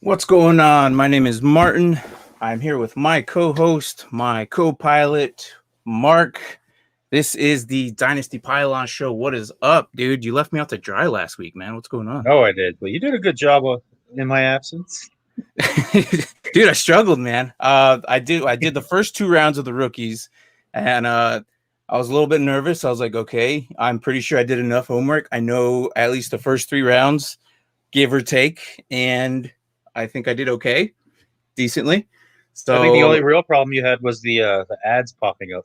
What's going on? My name is Martin. I'm here with my co-host, my co-pilot, Mark. This is the Dynasty Pylon show. What is up, dude? You left me out to dry last week, man. What's going on? No, I did, but you did a good job in my absence. Dude, I struggled, man. I did the first two rounds of the rookies, and I was a little bit nervous. I was like, okay, I'm pretty sure I did enough homework. I know at least the first three rounds, give or take, and I think I did okay, decently. So I think the only real problem you had was the ads popping up.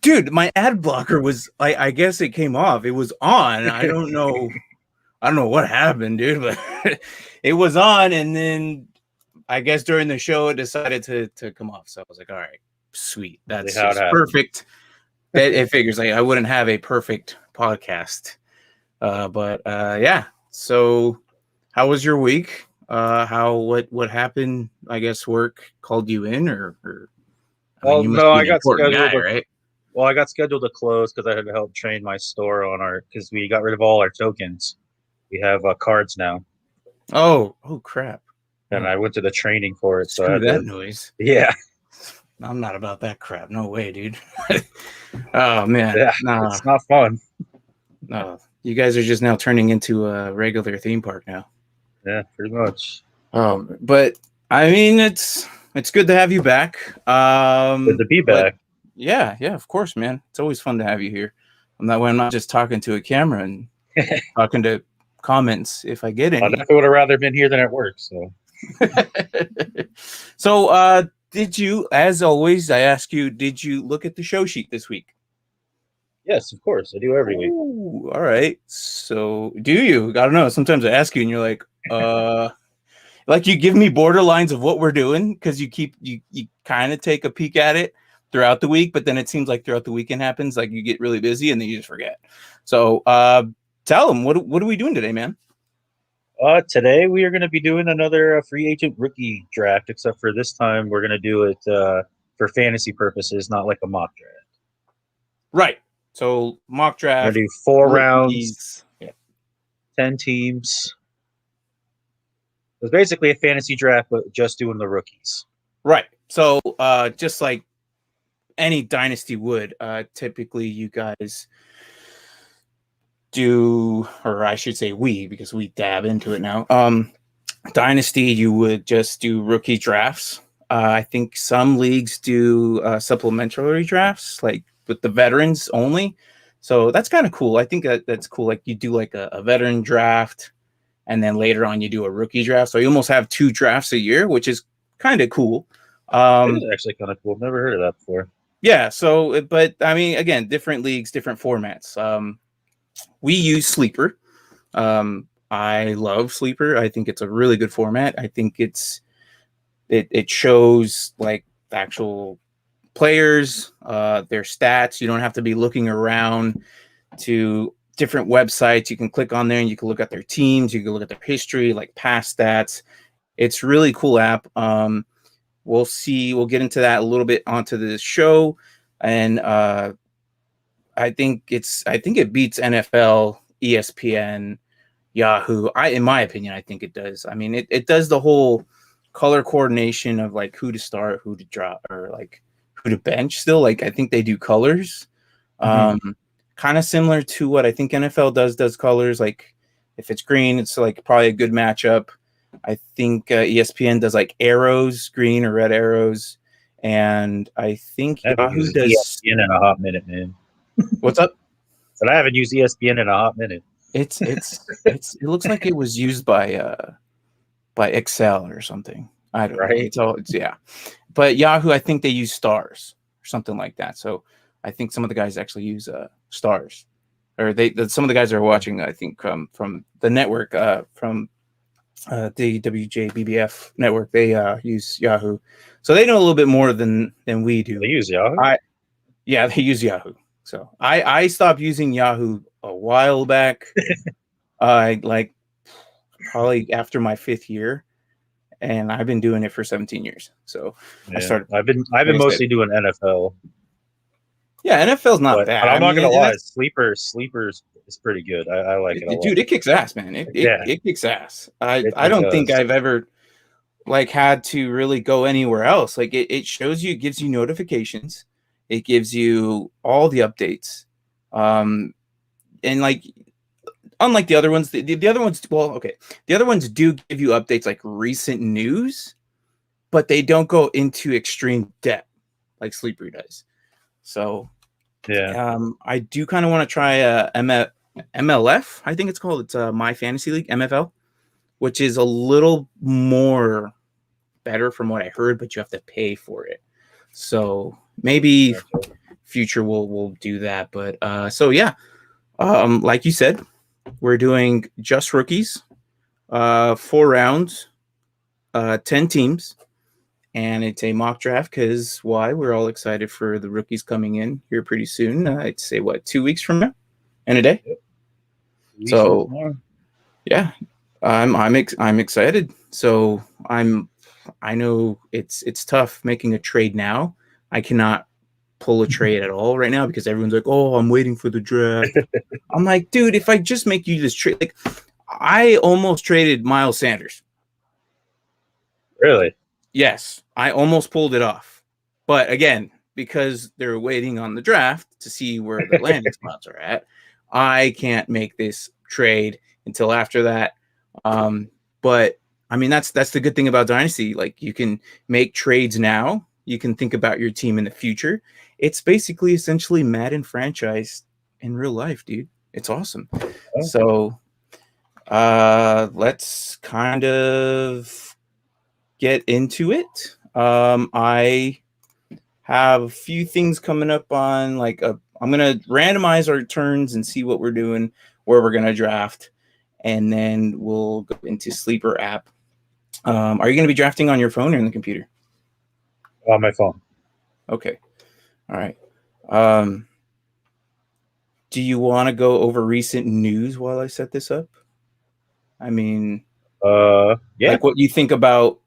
dude, my ad blocker was I guess it came off. It was on. I don't know what happened, dude, but it was on, and then I guess during the show it decided to come off. So I was like, all right, sweet. That's just perfect. It figures like I wouldn't have a perfect podcast. But yeah. So how was your week? What happened? I guess work called you in, or I got scheduled. Guy, right? Well, I got scheduled to close because I had to help train my store because we got rid of all our tokens. We have cards now. Oh crap! And I went to the training for it. Screw that noise. Yeah, I'm not about that crap. No way, dude. Oh man, yeah, nah. It's not fun. No, you guys are just now turning into a regular theme park now. Yeah, pretty much. But I mean, it's good to have you back. Good to be back. Yeah, of course, man. It's always fun to have you here. I'm not just talking to a camera and talking to comments if I get any. I definitely would have rather been here than at work. So, did you, as always, I ask you, did you look at the show sheet this week? Yes, of course. I do every week. Ooh, all right. So, do you? I don't know. Sometimes I ask you, and you're like, like you give me borderlines of what we're doing because you kind of take a peek at it throughout the week, but then it seems like throughout the weekend happens, like you get really busy and then you just forget. So, tell them what are we doing today, man? Today we are going to be doing another free agent rookie draft, except for this time we're going to do it for fantasy purposes, not like a mock draft. Right. So mock draft. We're going to do 4 rounds, 10 teams. It's basically a fantasy draft, but just doing the rookies. Right. So just like any dynasty would, typically you guys do, or I should say we, because we dab into it now. Dynasty, you would just do rookie drafts. I think some leagues do supplementary drafts, like with the veterans only. So that's kind of cool. I think that's cool. Like you do like a veteran draft, and then later on you do a rookie draft. So you almost have 2 drafts a year, which is kind of cool. It is actually kind of cool. I've never heard of that before. Yeah. So, but I mean, again, different leagues, different formats. We use Sleeper. I love Sleeper. I think it's a really good format. I think it shows like the actual players, their stats. You don't have to be looking around to different websites. You can click on there and you can look at their teams. You can look at their history, like past stats. It's a really cool app. We'll get into that a little bit onto the show. And I think it beats NFL, ESPN, Yahoo. In my opinion, I think it does. I mean, it does the whole color coordination of like who to start, who to drop, or like who to bench still. Like I think they do colors. Kind of similar to what I think NFL does colors. Like if it's green, it's like probably a good matchup. I think ESPN does like arrows, green or red arrows. And I think Yahoo does ESPN in a hot minute, man. What's up? But I haven't used ESPN in a hot minute. It looks like it was used by Excel or something. I don't know. Yeah. But Yahoo, I think they use stars or something like that. So I think some of the guys actually use stars, or some of the guys are watching. I think from the network from the WJBBF network, they use Yahoo, so they know a little bit more than we do. They use Yahoo. Yeah, they use Yahoo. So I stopped using Yahoo a while back, like probably after my 5th year, and I've been doing it for 17 years. So yeah, I've been mostly doing NFL. Yeah, NFL's not bad. But I'm not gonna lie, Sleepers is pretty good. I like it a lot. Dude, it kicks ass, man. It kicks ass. I don't think I've ever like had to really go anywhere else. Like it shows you, it gives you notifications, it gives you all the updates, and like unlike the other ones, the other ones, well, okay, the other ones do give you updates like recent news, but they don't go into extreme depth like Sleeper does. So Yeah. I do kind of want to try MLF. I think it's called. It's My Fantasy League MFL, which is a little more better from what I heard, but you have to pay for it. So maybe future we'll do that. But so yeah, like you said, we're doing just rookies, 4 rounds, 10 teams, and it's a mock draft because why? We're all excited for the rookies coming in here pretty soon. I'd say what, 2 weeks from now, and a day. Yep. So yeah, I'm excited. So I know it's tough making a trade now. I cannot pull a trade at all right now because everyone's like, "Oh, I'm waiting for the draft." I'm like, dude, if I just make you this trade, like I almost traded Miles Sanders. Really? Yes, I almost pulled it off. But again, because they're waiting on the draft to see where the landing spots are at, I can't make this trade until after that. But I mean, that's the good thing about Dynasty. Like you can make trades now. You can think about your team in the future. It's basically essentially Madden franchise in real life, dude. It's awesome. Oh. So let's kind of get into it. I have a few things coming up on I'm gonna randomize our turns and see what we're doing, where we're gonna draft, and then we'll go into Sleeper app. Are you gonna be drafting on your phone or in the computer? On my phone. Okay. All right. Do you want to go over recent news while I set this up? I mean, yeah. like what you think about,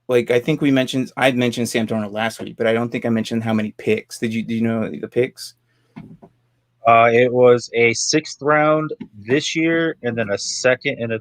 like, I think I'd mentioned Sam Darnold last week, but I don't think I mentioned how many picks. Do you know the picks? It was a 6th round this year, and then a second and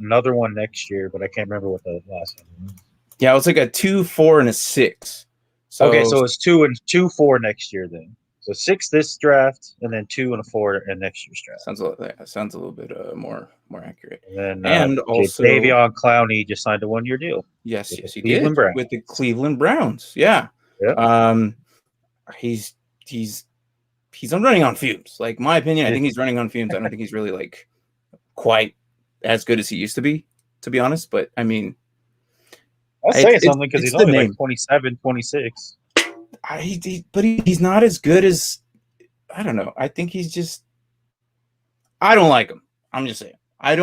another one next year, but I can't remember what the last one was. Yeah, it was like a 2, 4, and a 6. So Okay, so it's 2 and 2, 4 next year then. So 6 this draft, and then 2 and a 4 in next year's draft. sounds a little bit more accurate. And then And also Davion Clowney just signed a 1-year deal. yes, with yes, the he did Cleveland Browns. with the Cleveland Browns. Yeah. Yeah. He's running on fumes. Like my opinion, I think he's running on fumes. I don't think he's really like quite as good as he used to be honest. But I mean, I'll say something because he's only like 27, 26. But he's not as good as, I don't know. I think he's just, I don't like him. I'm just saying. I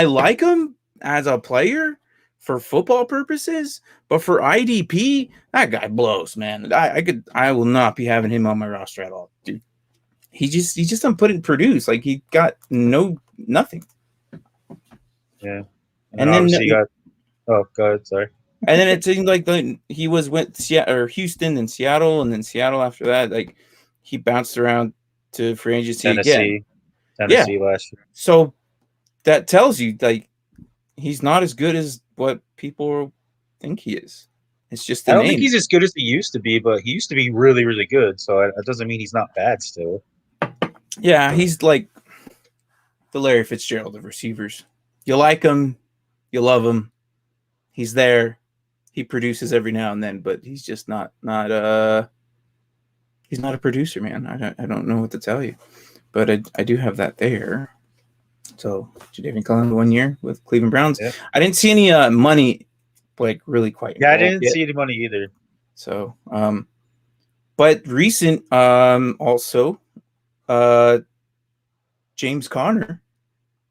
like him as a player for football purposes, but for IDP, that guy blows, man. I will not be having him on my roster at all, dude. He just doesn't produce. Like he got nothing. Yeah. And then obviously you got, oh, go ahead, sorry. And then it seemed like he went Seattle or Houston and Seattle, and then Seattle after that. Like he bounced around to free agency again. Tennessee last year. So that tells you like he's not as good as what people think he is. It's just I don't think he's as good as he used to be, but he used to be really, really good. So it doesn't mean he's not bad still. Yeah, he's like the Larry Fitzgerald of receivers. You like him, you love him. He's there. He produces every now and then, but he's just not he's not a producer, man. I don't know what to tell you, but I do have that there. So Jadeveon Clowney 1 year with Cleveland Browns. Yeah. I didn't see any money like really quite. Yeah, I didn't see any money either. So but recent also James Conner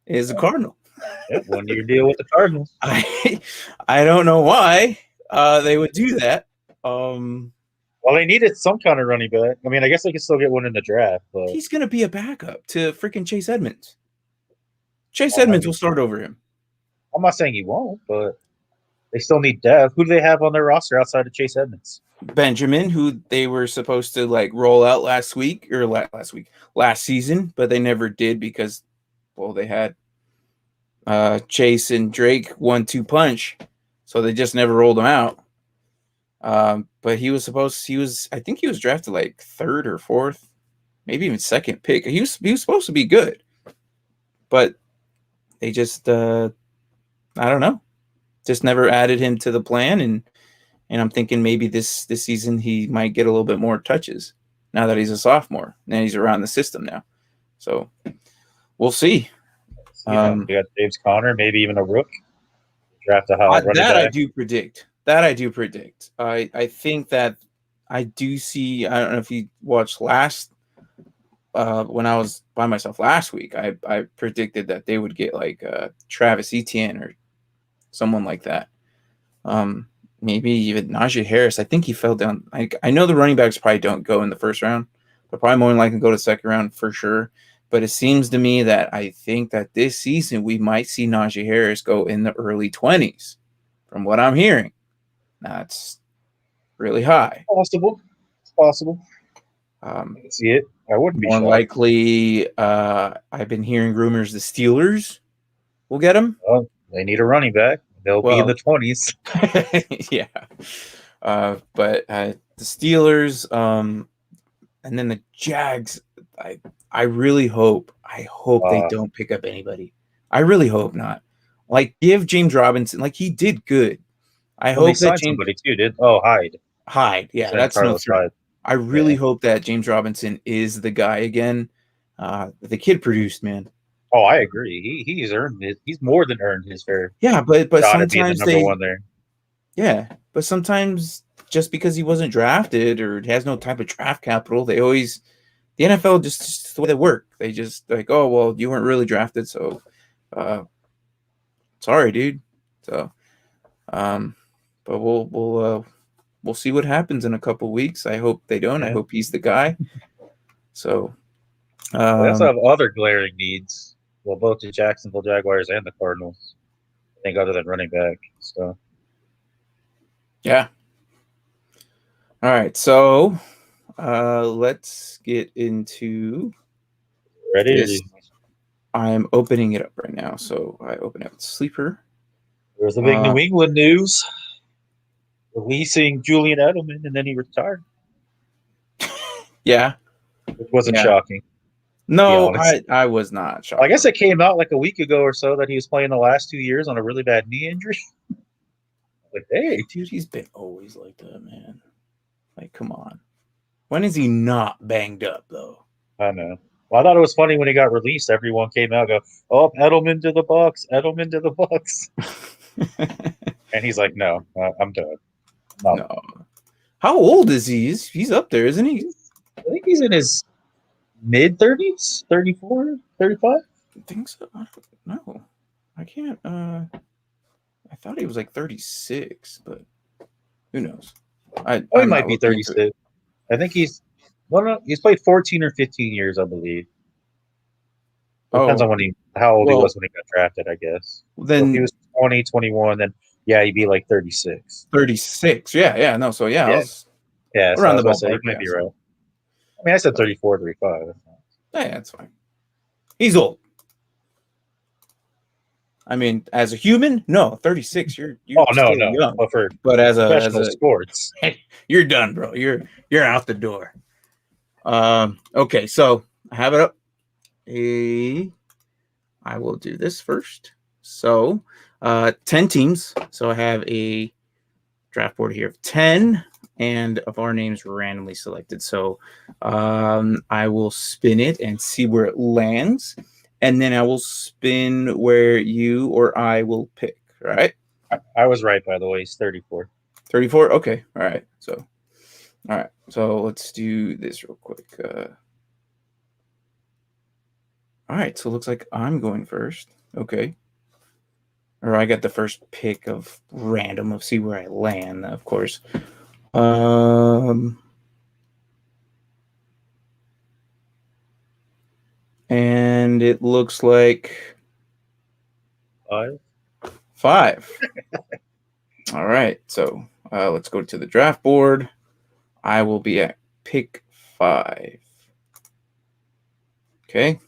is a Cardinal. Yeah, 1-year deal with the Cardinals. I don't know why they would do that. Well, they needed some kind of running back. I mean, I guess they could still get one in the draft, but he's going to be a backup to freaking Chase Edmonds. Chase Edmonds will start over him. I'm not saying he won't, but they still need depth. Who do they have on their roster outside of Chase Edmonds? Benjamin, who they were supposed to like roll out last season, but they never did because, well, they had Chase and Drake 1-2 punch, so they just never rolled him out. But I think he was drafted like third or fourth, maybe even second pick. He was supposed to be good, but they just I don't know, just never added him to the plan. And I'm thinking maybe this season he might get a little bit more touches now that he's a sophomore and he's around the system now. So we'll see. You got James Conner, maybe even a rook. Draft a high running That back. I do predict. I think that I do see. I don't know if you watched last when I was by myself last week. I predicted that they would get like Travis Etienne or someone like that. Maybe even Najee Harris. I think he fell down. I know the running backs probably don't go in the first round, but probably more than likely go to the second round for sure. But it seems to me that I think that this season we might see Najee Harris go in the early 20s, from what I'm hearing. That's really high. Possible. It's possible. I can see it. I wouldn't be more shocked. likely. I've been hearing rumors the Steelers will get him. Well, they need a running back. They'll be in the 20s. Yeah. But the Steelers, and then the Jags. I really hope. They don't pick up anybody. I really hope not. Like, give James Robinson. Like, he did good. I hope they that signed somebody too. Did Hyde? Hyde. Yeah, that's Carlos no threat. Hyde. I really hope that James Robinson is the guy again. The kid produced, man. Oh, I agree. He's earned it. He's more than earned his fair. Yeah, but sometimes the number one there. Yeah, but sometimes just because he wasn't drafted or has no type of draft capital, the NFL just the way they work. They just like, oh well, you weren't really drafted, so sorry, dude. So, but we'll see what happens in a couple weeks. I hope they don't. I hope he's the guy. So, they also have other glaring needs. Well, both the Jacksonville Jaguars and the Cardinals. I think other than running back. So, yeah. All right, so let's get into ready. I'm opening it up right now. So I open up Sleeper. There's the big New England news. Releasing Julian Edelman, and then he retired. Yeah. Which wasn't shocking. No, I was not shocked. I guess it came out like a week ago or so that he was playing the last 2 years on a really bad knee injury. Like, hey. Dude, he's been always like that, man. Like, come on. When is he not banged up, though? I know. Well, I thought it was funny when he got released. Everyone came out and go, oh, Edelman to the Bucks. Edelman to the Bucks. And he's like, no, I'm done. No. How old is he? He's up there, isn't he? I think he's in his mid-30s, 34, 35. I think so. I don't know. I can't. I thought he was like 36, but who knows? He might be 36. I think he's played 14 or 15 years, I believe. Depends on how old he was when he got drafted, I guess. Then so if he was 20, 21, then he'd be like 36. 36, yeah. No, so yeah, around the ballpark. You might be right. I mean, I said 34, 35. Yeah, that's fine. He's old. I mean, as a human, no, 36. You're no. young. But as a sports, you're done, bro. You're out the door. Okay, so I have it up. I will do this first. So, 10 teams. So I have a draft board here of 10 and of our names randomly selected. So, I will spin it and see where it lands. And then I will spin where you or I will pick, right? I was right, by the way. He's 34. 34? Okay. All right. So let's do this real quick. All right. So it looks like I'm going first. Okay. Or I got the first pick of random. Let's see where I land, of course. And it looks like 5. All right. So let's go to the draft board. I will be at pick 5. Okay.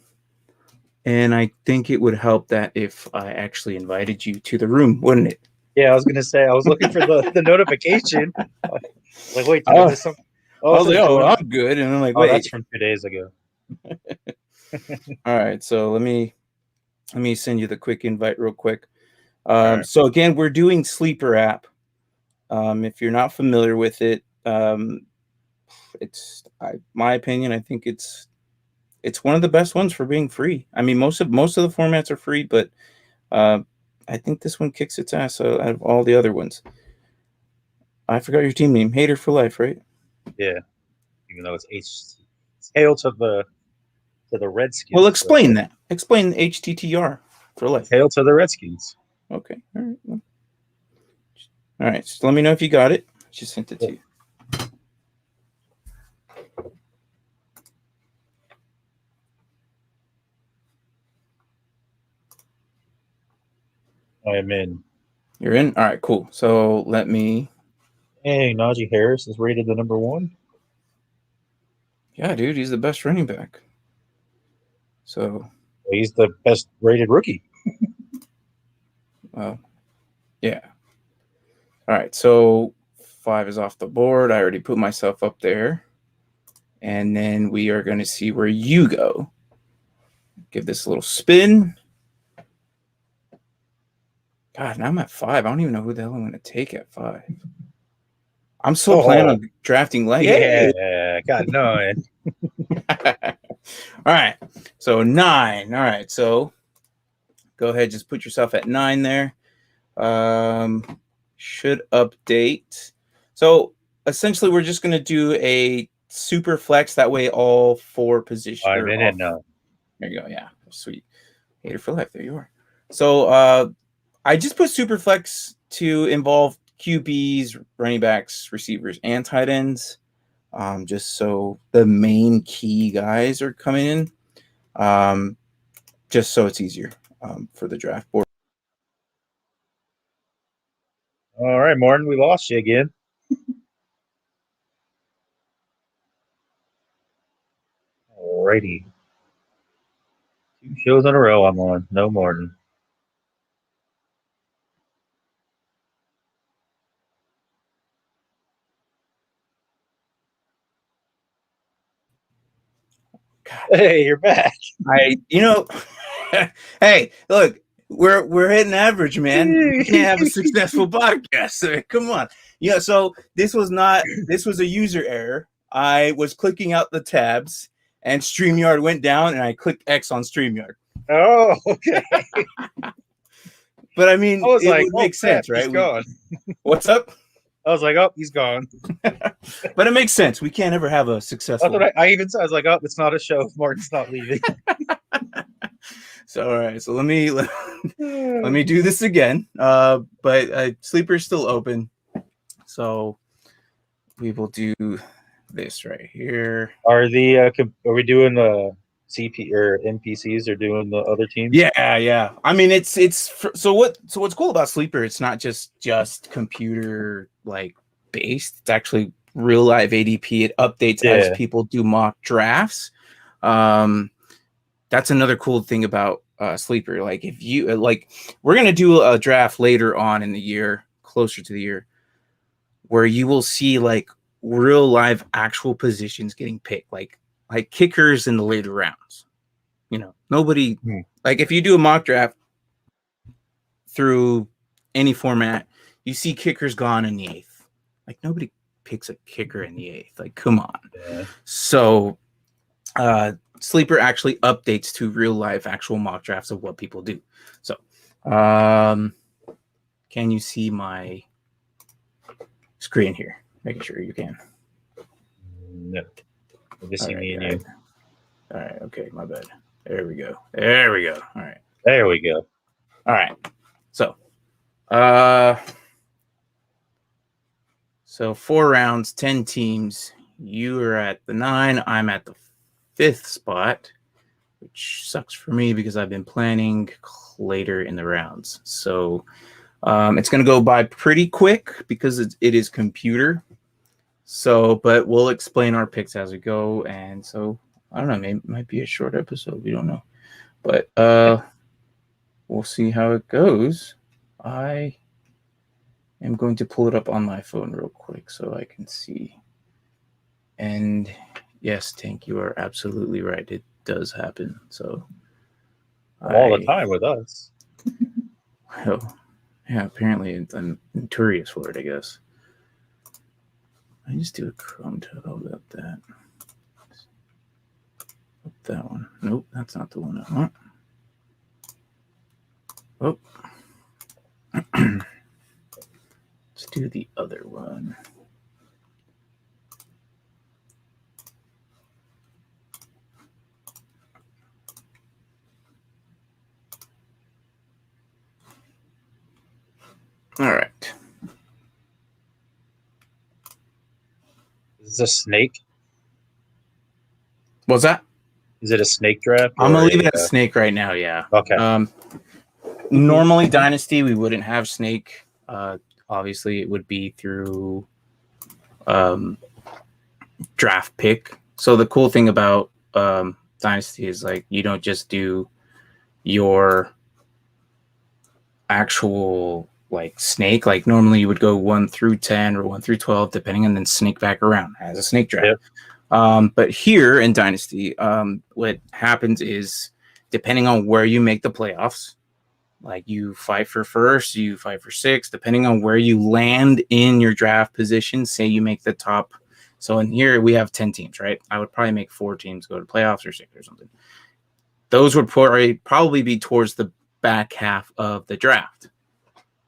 And I think it would help that if I actually invited you to the room, wouldn't it? Yeah, I was gonna say I was looking for the notification. Like, wait, did I Oh, miss something? I Oh, it was like, says oh, join. I'm good. And I'm like, Oh, that's wait. from 2 days ago. All right. So let me send you the quick invite real quick. Right. So again, we're doing Sleeper app. If you're not familiar with it, my opinion, I think it's one of the best ones for being free. I mean, most of the formats are free, but I think this one kicks its ass out of all the other ones. I forgot your team name. Hater for life, right? Yeah, even though it's hail to the Redskins. Well, explain that. Explain HTTR for life. Hail to the Redskins. Okay. All right. All right. So let me know if you got it. Just sent it to you. I am in. You're in? All right, cool. So let me. Hey, Najee Harris is rated the number 1. Yeah, dude, he's the best running back. So. He's the best rated rookie. Yeah. All right, so 5 is off the board. I already put myself up there. And then we are going to see where you go. Give this a little spin. God, now I'm at 5. I don't even know who the hell I'm going to take at 5. I'm so planning on drafting late. Yeah, God, no. All right, so 9. All right, so go ahead, just put yourself at 9 there. Should update. So essentially, we're just going to do a super flex. That way, all 4 positions. I'm in it now. There you go. Yeah, sweet. Hater for life. There you are. So I just put super flex to involve QBs, running backs, receivers, and tight ends. Just so the main key guys are coming in. Just so it's easier for the draft board. All right, Martin, we lost you again. Alrighty. 2 shows in a row I'm on. No Martin. God. Hey, you're back. Hey, look, we're hitting average, man. You can't have a successful podcast. Come on. Yeah, so this was a user error. I was clicking out the tabs and StreamYard went down and I clicked X on StreamYard. Oh, okay. But I mean, it like, would make sense, right? He's gone. What's up? I was like, oh, he's gone. But it makes sense. We can't ever have a successful. That's what I even said. I was like, oh, it's not a show if Martin's not leaving. So all right, so let me do this again. But Sleeper's still open, so we will do this right here. Are we doing the CP or NPCs or doing the other teams? Yeah. I mean, it's so what's cool about Sleeper? It's not just computer like based. It's actually real live ADP. It updates as people do mock drafts. That's another cool thing about Sleeper. Like if you we're gonna do a draft later on in the year, closer to the year, where you will see like real live actual positions getting picked, like kickers in the later rounds. Nobody like if you do a mock draft through any format, you see kickers gone in the 8th. Like nobody picks a kicker in the 8th. Like come on. Yeah. So Sleeper actually updates to real life actual mock drafts of what people do. So can you see my screen here? Making sure you can. No. Just see me and you. All right. Okay. My bad. There we go. All right. There we go. All right. So 4 rounds, 10 teams. You are at the 9. I'm at the 5th spot, which sucks for me because I've been planning later in the rounds. So it's going to go by pretty quick because it is computer. So, but we'll explain our picks as we go. And so, I don't know, maybe it might be a short episode. We don't know. But we'll see how it goes. I am going to pull it up on my phone real quick so I can see. And yes, Tank, you are absolutely right. It does happen. So all the time with us. Well, yeah, apparently I'm notorious for it, I guess. I just do a Chrome tab. How about that? That one. Nope, that's not the one I want. Oh. Let's do the other one. All right. Is this a snake? What's that? Is it a snake draft? I'm gonna leave it as snake right now. Yeah. Okay. Normally, Dynasty, we wouldn't have snake. Obviously, it would be through draft pick. So the cool thing about Dynasty is like you don't just do your actual like snake. Like normally you would go 1 through 10 or 1 through 12, depending, and then snake back around as a snake draft. Yep. But here in Dynasty, what happens is depending on where you make the playoffs, like you fight for first, you fight for sixth, depending on where you land in your draft position. Say you make the top. So in here we have 10 teams, right? I would probably make 4 teams go to playoffs or 6 or something. Those would probably be towards the back half of the draft.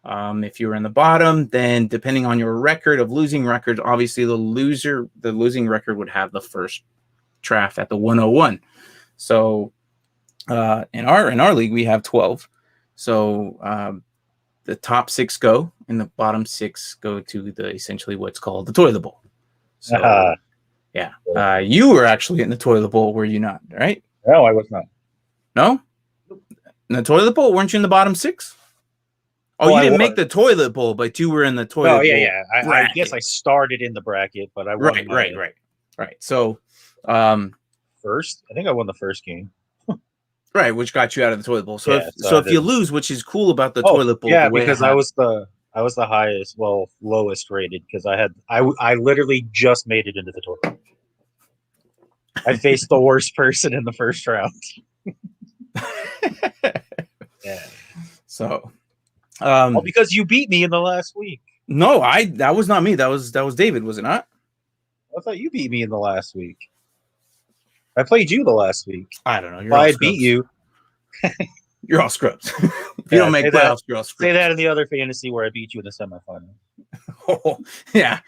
If you were in the bottom, then depending on your record of losing records, obviously the losing record would have the first draft at the 101. So in our league we have 12. So the top 6 go, and the bottom 6 go to the essentially what's called the toilet bowl. So yeah, you were actually in the toilet bowl, were you not? Right? No, I was not. No, in the toilet bowl, weren't you in the bottom 6? Oh, you didn't make the toilet bowl, but you were in the toilet bowl. Oh, yeah. I guess I started in the bracket, but I won. Right. So, first, I think I won the first game. Right, which got you out of the toilet bowl. So, if you lose, which is cool about the toilet bowl, because I was the highest, lowest rated because I literally just made it into the toilet. I faced the worst person in the first round. Yeah. So. Because you beat me in the last week. No, that was not me. That was David, was it not? I thought you beat me in the last week. I played you the last week. I don't know. If I beat you. You're all scrubs. If you don't make playoffs, you're all scrubs. Say that in the other fantasy where I beat you in the semifinal. Oh, yeah.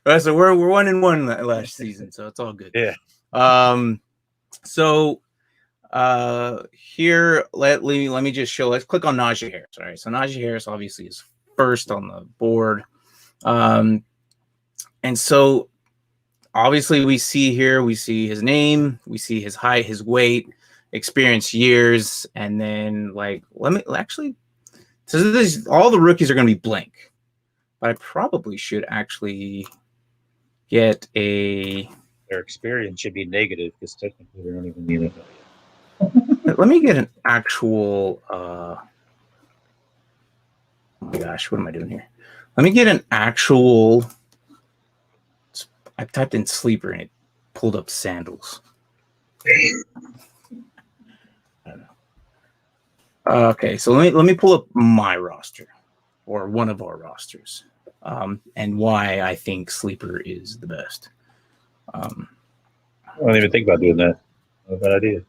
Right, so we're 1-1 last season, so it's all good. Yeah. So here let me just show. Let's click on Najee Harris. All right, so Najee Harris obviously is first on the board, and so obviously we see his name, we see his height, his weight, experience, years, and then so all the rookies are going to be blank, but I probably should actually get their experience should be negative because technically they don't even need it. Let me get an actual oh my gosh, what am I doing here? Let me get an actual. I typed in sleeper and it pulled up sandals. I don't know. Okay, so let me pull up my roster or one of our rosters, and why I think sleeper is the best. I don't even think about doing that. Not a bad idea.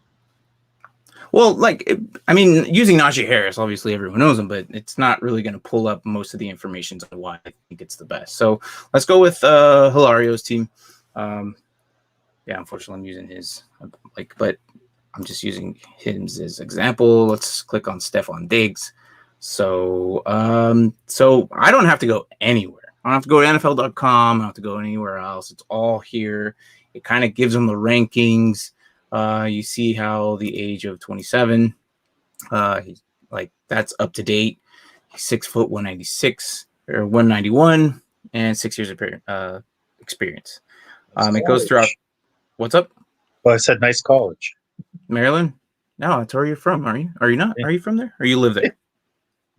Well, using Najee Harris, obviously everyone knows him, but it's not really going to pull up most of the information on why I think it's the best. So let's go with Hilario's team. Unfortunately, I'm using his, but I'm just using him as example. Let's click on Stephon Diggs. So I don't have to go anywhere. I don't have to go to NFL.com. I don't have to go anywhere else. It's all here. It kind of gives them the rankings. You see how the age of 27, that's up to date. He's 6 foot 196 or 191 and 6 years of experience. It goes throughout. What's up? Well, I said nice college. Maryland? No, that's where you're from, are you? Are you not? Yeah. Are you from there? Or you live there?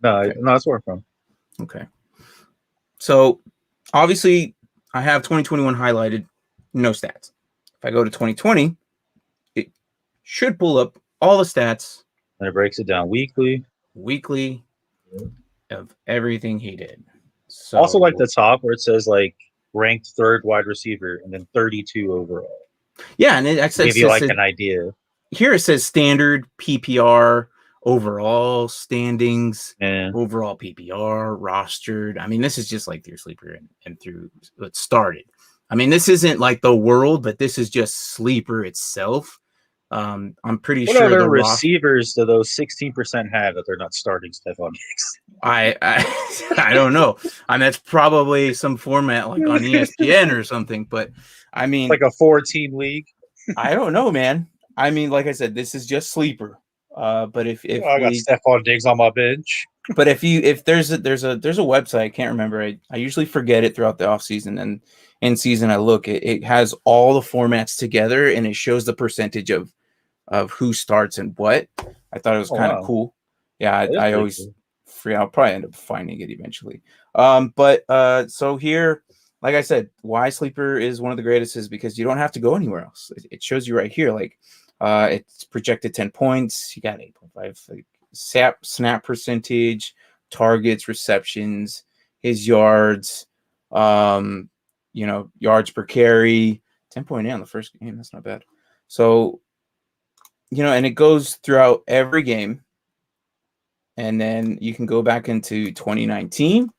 No, Okay. no, that's where I'm from. Okay. So obviously I have 2021 highlighted, no stats. If I go to 2020, it should pull up all the stats And it breaks it down weekly. of everything he did. So Also, like the top where it says like ranked third wide receiver and then 32 overall. yeah, and it Give you like an idea. Here it says standard PPR overall standings, Yeah. overall PPR rostered. I mean, this is just like your sleeper and through it started. I mean, this isn't like the world, but this is just sleeper itself. I'm pretty What sure other the receivers do those 16% have that they're not starting Stephon Diggs? I don't know. I mean, that's probably some format like on ESPN or something. But I mean, like a 4-team league. I don't know, man. I mean, like I said, this is just sleeper. But if I got Stephon Diggs on my bench. but if there's a website, I can't remember. I usually forget it throughout the off season, and in season I look. It has all the formats together and it shows the percentage of who starts and what. I thought it was kind of cool. Yeah, I always cool. I'll probably end up finding it eventually. But so here, like I said, why sleeper is one of the greatest is because you don't have to go anywhere else. It shows you right here, like it's projected 10 points. You got 8.5 like snap percentage, targets, receptions, his yards, yards per carry, 10.8 on the first game. That's not bad. So, and it goes throughout every game. And then you can go back into 2019.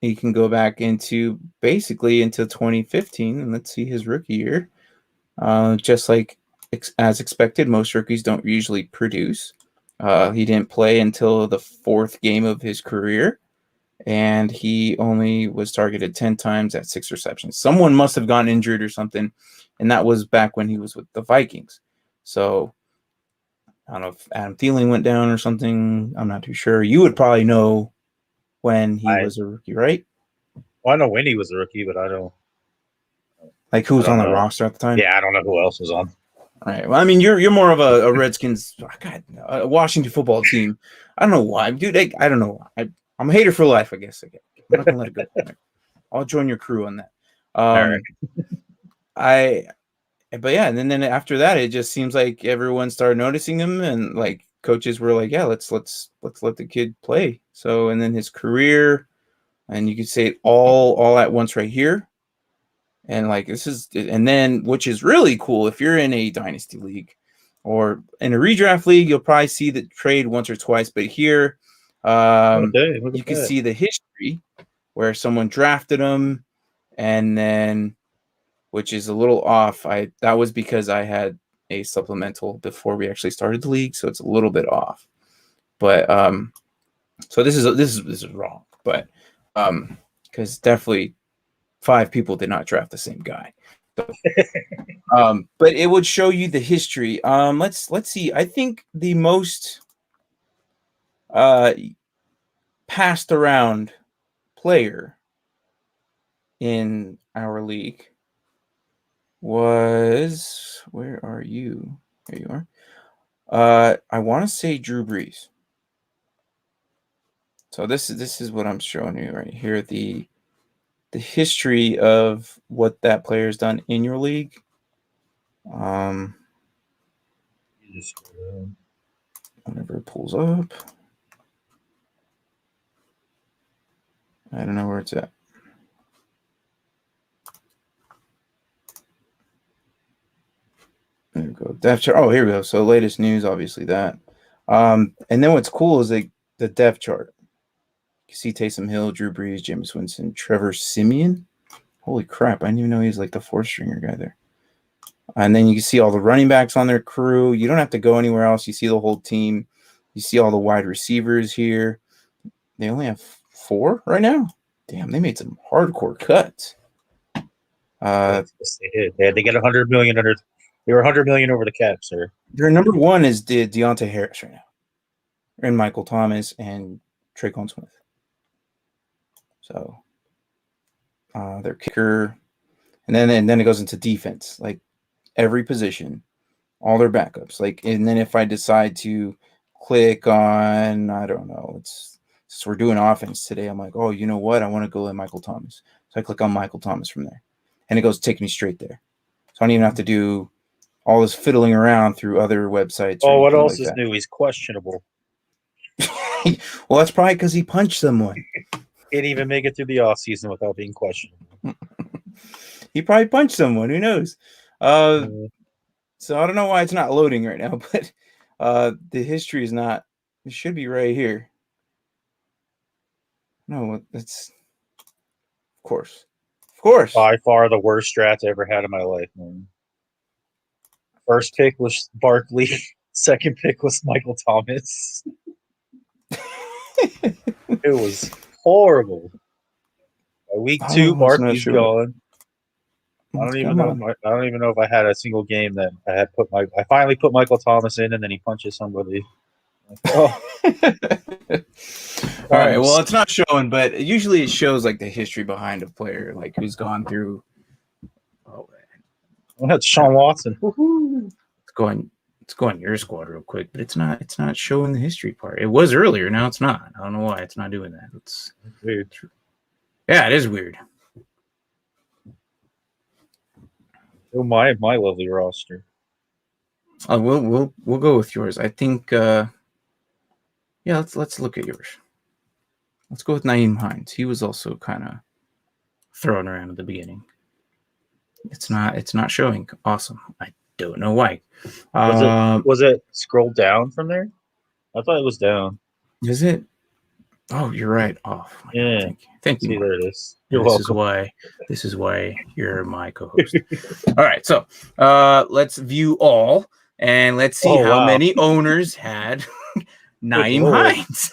You can go back into basically into 2015, and let's see his rookie year. Just like as expected, most rookies don't usually produce. He didn't play until the 4th game of his career, and he only was targeted 10 times at 6 receptions. Someone must have gotten injured or something, and that was back when he was with the Vikings. So I don't know if Adam Thielen went down or something. I'm not too sure. You would probably know when he was a rookie, right? Well, I know when he was a rookie, but I don't. Like who was on the roster at the time? Yeah, I don't know who else was on. All right. Well, I mean, you're more of a Redskins, a Washington football team. I don't know why, dude. I don't know. I'm a hater for life, I guess. I'm not gonna let it go. I'll join your crew on that. All right. But yeah, and then after that, it just seems like everyone started noticing him, and like coaches were like, "Yeah, let's let the kid play." So, and then his career, and you can say it all at once right here, and like this is, and then which is really cool if you're in a dynasty league or in a redraft league, you'll probably see the trade once or twice, but here, you can see the history where someone drafted him, and then. Which is a little off. That was because I had a supplemental before we actually started the league, so it's a little bit off. But so this is wrong. But because definitely 5 people did not draft the same guy. So, but it would show you the history. Let's see. I think the most passed around player in our league was, where are you? There you are. I want to say Drew Brees. So this is what I'm showing you right here. The history of what that player has done in your league. Whenever it pulls up. I don't know where it's at. There we go. Depth chart. Oh, here we go. So latest news, obviously that. And then what's cool is like the depth chart. You see Taysom Hill, Drew Brees, Jameis Winston, Trevor Siemian. Holy crap! I didn't even know he was like the 4th stringer guy there. And then you can see all the running backs on their crew. You don't have to go anywhere else. You see the whole team. You see all the wide receivers here. They only have 4 right now. Damn, they made some hardcore cuts. Yes, they did. They had to get 100 million under. They were 100 million over the cap, sir. Their number 1 is Deontay Harris right now, and Michael Thomas and Traquan Smith. So their kicker, and then it goes into defense, like every position. all their backups. Like, and then if I decide to click on, I don't know, since we're doing offense today, I'm like, oh, you know what? I want to go with Michael Thomas. So I click on Michael Thomas from there, and it goes take me straight there. So I don't even have to do all this fiddling around through other websites. Oh, what else is new? He's questionable. Well, that's probably because he punched someone. Can't even make it through the off season without being questionable. He probably punched someone. Who knows? So I don't know why it's not loading right now, but the history is not. It should be right here. No, it's of course. By far the worst draft I ever had in my life, man. First pick was Barkley. Second pick was Michael Thomas. It was horrible. By week 2, Barkley's gone. I don't even know if I had a single game that I had I finally put Michael Thomas in, and then he punches somebody. Oh. All right. Well, it's not showing, but usually it shows like the history behind a player, like who's gone through. Oh, well, that's Sean Watson. It's going your squad real quick, but it's not showing the history part. It was earlier, now it's not. I don't know why it's not doing that. It's weird. Yeah, it is weird. Oh, my lovely roster. We'll go with yours. I think. Yeah, let's look at yours. Let's go with Nyheim Hines. He was also kind of thrown around at the beginning. It's not showing. Awesome. I don't know why. Was it scrolled down from there? I thought it was down. Is it? Oh, you're right. Oh, yeah. God, thank you. See, there it is. You're welcome. This is why you're my co-host. All right, so let's view all, and let's see how many owners had Nyheim Hines.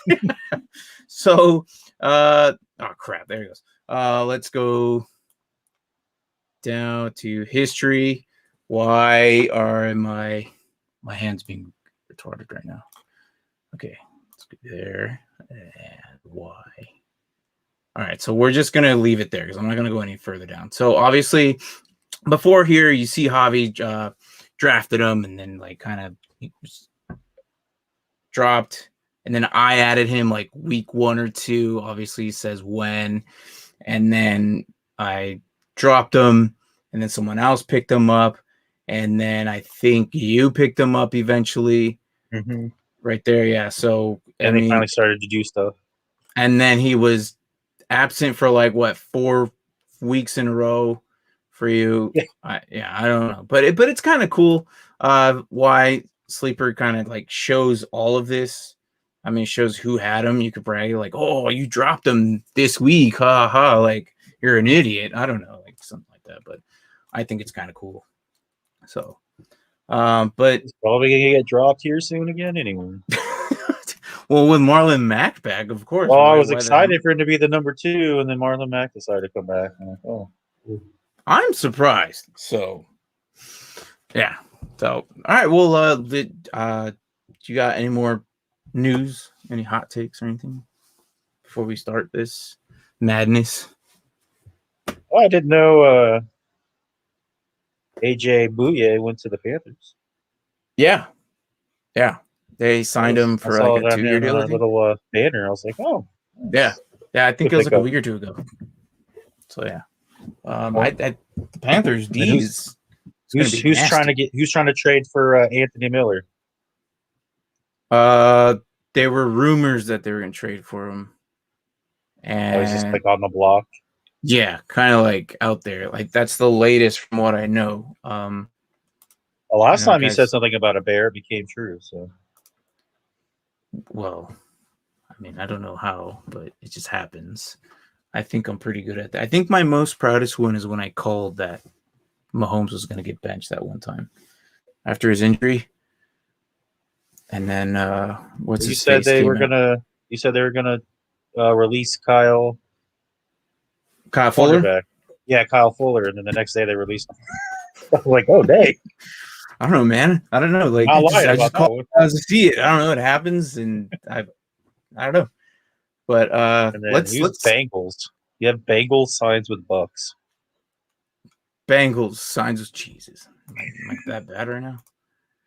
So, oh crap, there he goes. Let's go down to history. Why are my hands being retarded right now? Okay, let's go there. And why? All right, so we're just gonna leave it there because I'm not gonna go any further down. So obviously, before here, you see Javi drafted him, and then like kind of dropped, and then I added him like week 1 or 2. Obviously, he says when, and then I dropped him, and then someone else picked him up, and then I think you picked him up eventually. Mm-hmm. Right there, yeah. So and they finally started to do stuff, and then he was absent for like what 4 weeks in a row for you. Yeah, I don't know, but it's kind of cool. Why Sleeper kind of like shows all of this. I mean, it shows who had him. You could brag like, oh, you dropped him this week, ha ha, like you're an idiot. I don't know, like something like that. But I think it's kind of cool. So, but he's probably gonna get dropped here soon again, anyway. Well, with Marlon Mack back, of course. Well, I was excited for him to be the number 2, and then Marlon Mack decided to come back. I'm like, oh, I'm surprised. So, yeah. So, all right. Well, do you got any more news, any hot takes or anything before we start this madness? Well, I didn't know AJ Bouye went to the Panthers. Yeah. They signed him for like a 2-year deal. A little banner. I was like, oh. Nice. Yeah. I think it was like a week or 2 ago. So yeah. The Panthers D is who's trying to trade for Anthony Miller? There were rumors that they were going to trade for him, and he's just like on the block. Yeah, kind of like out there. Like that's the latest from what I know. Last time you said something about a bear, it became true. So, well, I mean, I don't know how, but it just happens. I think I'm pretty good at that. I think my most proudest one is when I called that Mahomes was going to get benched that one time after his injury. And then you said they were gonna release Kyle Fuller? Yeah, Kyle Fuller, and then the next day they released him. I was like, oh dang. I don't know, man. I don't know. Like I just call it as I see it. I don't know what happens, and I don't know. But let's Bengals. You have Bengals signs with Bucks. Bengals signs with cheeses. Am I that bad right now?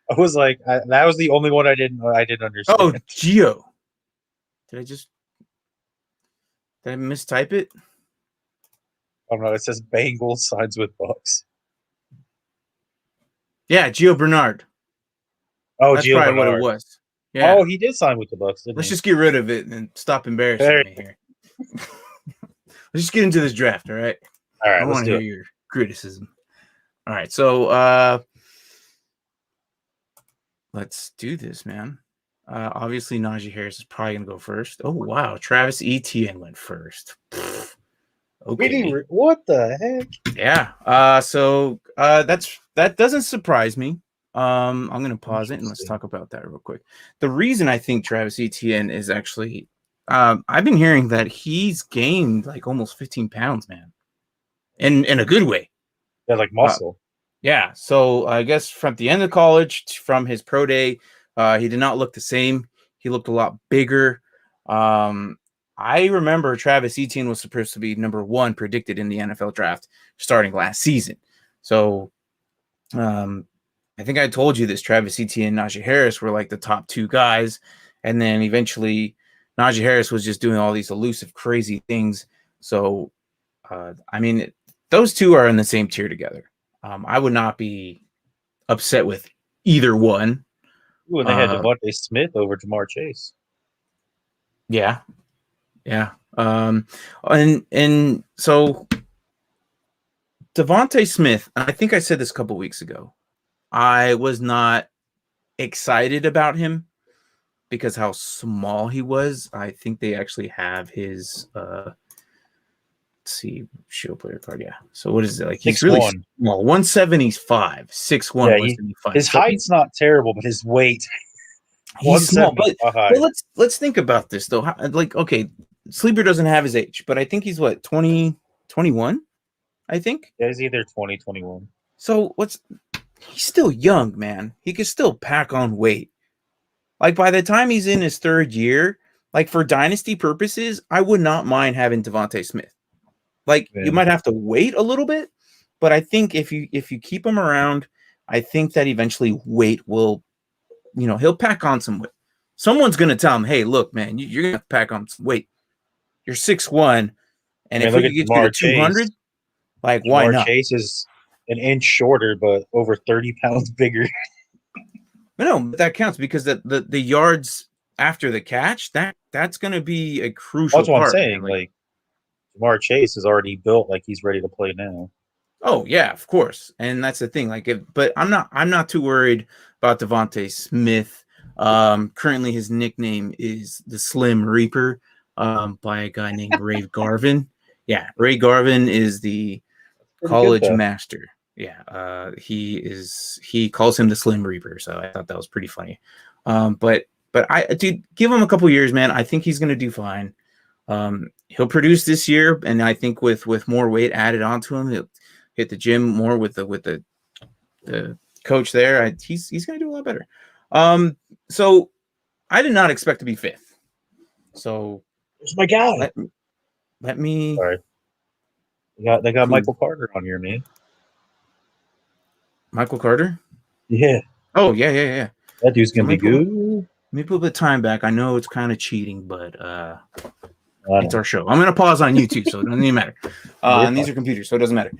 I was like, that was the only one I didn't understand. Oh, Geo. Did I mistype it? I don't know. It says Bengals signs with Bucks. Yeah, Gio Bernard. Oh, That's Gio probably what it Bernard. was. Yeah. Oh, he did sign with the Bucks, didn't Let's he? just get rid of it and stop embarrassing me here. Let's just get into this draft, all right? All right, I let's want to do hear it. your criticism. All right, so let's do this, man. Obviously, Najee Harris is probably gonna go first. Oh wow, Travis Etienne went first. Okay. What the heck? Yeah. So that doesn't surprise me. I'm gonna pause it and let's talk about that real quick. The reason I think Travis Etienne is actually, I've been hearing that he's gained like almost 15 pounds, man, in a good way. Yeah, like muscle. Yeah. So I guess from the end of college, from his pro day, he did not look the same. He looked a lot bigger. I remember Travis Etienne was supposed to be number 1 predicted in the NFL draft starting last season. So I think I told you this. Travis Etienne and Najee Harris were like the top 2 guys. And then eventually Najee Harris was just doing all these elusive, crazy things. So, I mean, those two are in the same tier together. I would not be upset with either one. Ooh, and they had Devontae Smith over Jamar Chase. Yeah. Yeah. And so Devontae Smith, I think I said this a couple weeks ago. I was not excited about him because how small he was. I think they actually have his let's see, shield player card. Yeah. So what is it like? He's really small. 175, 6'1", yeah, 175. His height's not terrible, but his weight. He's small, but let's think about this though. Like, okay, Sleeper doesn't have his age, but I think he's what 20, 21? I think. Yeah, he's either 20, 21. So he's still young, man. He can still pack on weight. Like by the time he's in his 3rd year, like for dynasty purposes, I would not mind having Devontae Smith. Like you might have to wait a little bit, but I think if you keep him around, I think that eventually weight will, he'll pack on some weight. Someone's gonna tell him, "Hey, look, man, you're gonna pack on some weight. You're 6'1", and if we could get you to 200, like why not?" Chase is an inch shorter, but over 30 pounds bigger. No, that counts because the yards after the catch, that's going to be a crucial part. That's what I'm saying. Like Jamar Chase is already built like he's ready to play now. Oh yeah, of course, and that's the thing. Like, but I'm not too worried about Devontae Smith. Currently, his nickname is the Slim Reaper, by a guy named Ray Garvin. Yeah, Ray Garvin is the college master. Yeah, he calls him the Slim Reaper, so I thought that was pretty funny. But dude, give him a couple years, man. I think he's gonna do fine. He'll produce this year, and I think with more weight added onto him, he'll hit the gym more with the coach there. He's gonna do a lot better. So I did not expect to be 5th. So there's my guy. Let me. Sorry. They got Michael Carter on here, man. Michael Carter? Yeah. Oh, yeah. That dude's going to be good. Let me pull the time back. I know it's kind of cheating, but it's our show. I'm going to pause on YouTube, so it doesn't even matter. And these are computers, so it doesn't matter.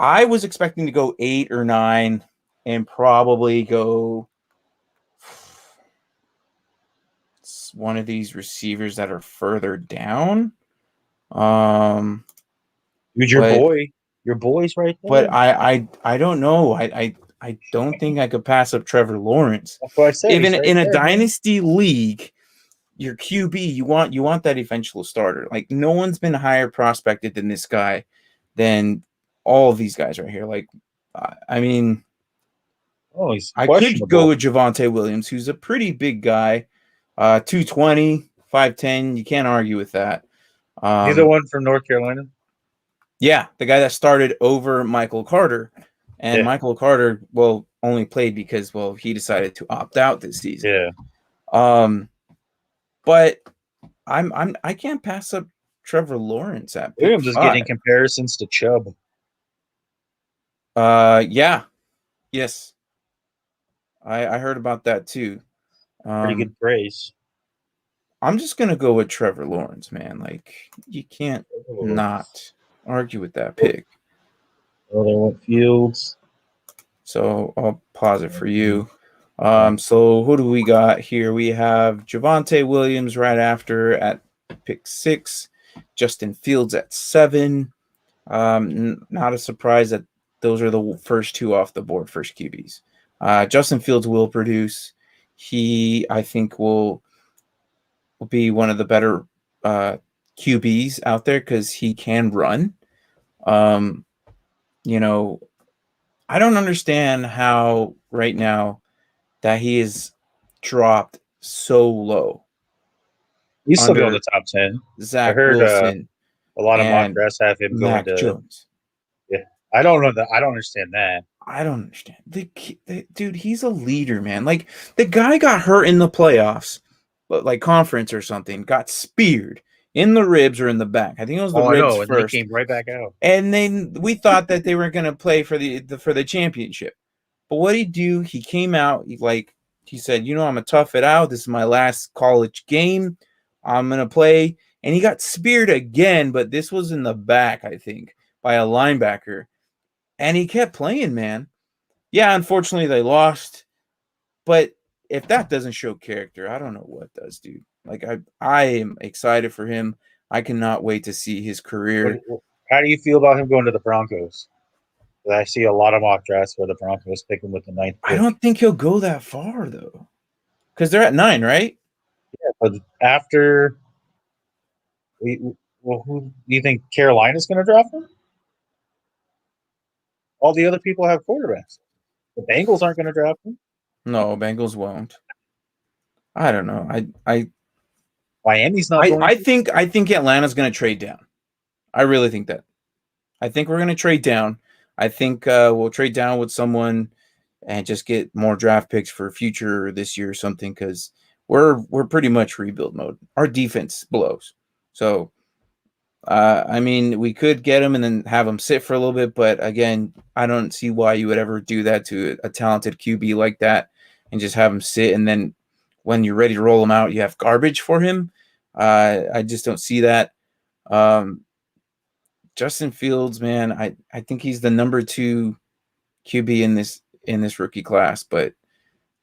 I was expecting to go 8 or 9 and probably go one of these receivers that are further down. Dude, your boy's right there. But I don't know. I don't think I could pass up Trevor Lawrence. That's what I said. Even in a dynasty league, your QB, you want that eventual starter. Like no one's been higher prospected than this guy, than all of these guys right here. Like, I mean, I could go with Javonte Williams, who's a pretty big guy, 220, 5'10". You can't argue with that. He's the one from North Carolina. Yeah, the guy that started over Michael Carter. And Michael Carter, only played because, he decided to opt out this season. Yeah. But I can't pass up Trevor Lawrence at pick Williams is 5. getting comparisons to Chubb. Yeah. Yes. I heard about that too. Pretty good praise. I'm just gonna go with Trevor Lawrence, man. Like you can't not argue with that pick. Oh, there went Fields. So I'll pause it for you. So who do we got here? We have Javonte Williams right after at pick 6, Justin Fields at 7. Not a surprise that those are the first two off the board, first QBs. Justin Fields will produce. He, I think, will be one of the better QBs out there because he can run. You know, I don't understand how right now that he is dropped so low. He's still going to the top 10. Zach I heard Wilson a lot of mock and drafts have him Mac going to Jones. Yeah, I don't know that. I don't understand that. I don't understand. The dude, he's a leader, man. Like the guy got hurt in the playoffs, but like conference or something, got speared in the ribs or in the back. I think it was the I ribs know, and first. he came right back out. And then we thought that they were going to play for the championship. But what he do? He came out he said, I'm gonna tough it out. This is my last college game. I'm gonna play, and he got speared again, but this was in the back, I think, by a linebacker. And he kept playing, man. Yeah, unfortunately they lost. But if that doesn't show character, I don't know what does, dude. Like I am excited for him. I cannot wait to see his career. How do you feel about him going to the Broncos? I see a lot of mock drafts where the Broncos pick him with the 9th pick. I don't think he'll go that far though. Because they're at 9, right? Yeah, but after who do you think Carolina's going to draft him? All the other people have quarterbacks. The Bengals aren't going to draft him. No, Bengals won't. I don't know. I Miami's not. I think Atlanta's going to trade down. I really think that. I think we're going to trade down. I think we'll trade down with someone and just get more draft picks for future this year or something because we're pretty much rebuild mode. Our defense blows. So I mean, we could get him and then have him sit for a little bit, but again, I don't see why you would ever do that to a talented QB like that and just have him sit. And then when you're ready to roll him out, you have garbage for him. I just don't see that. Justin Fields, man, I think he's the number 2 QB in this rookie class, but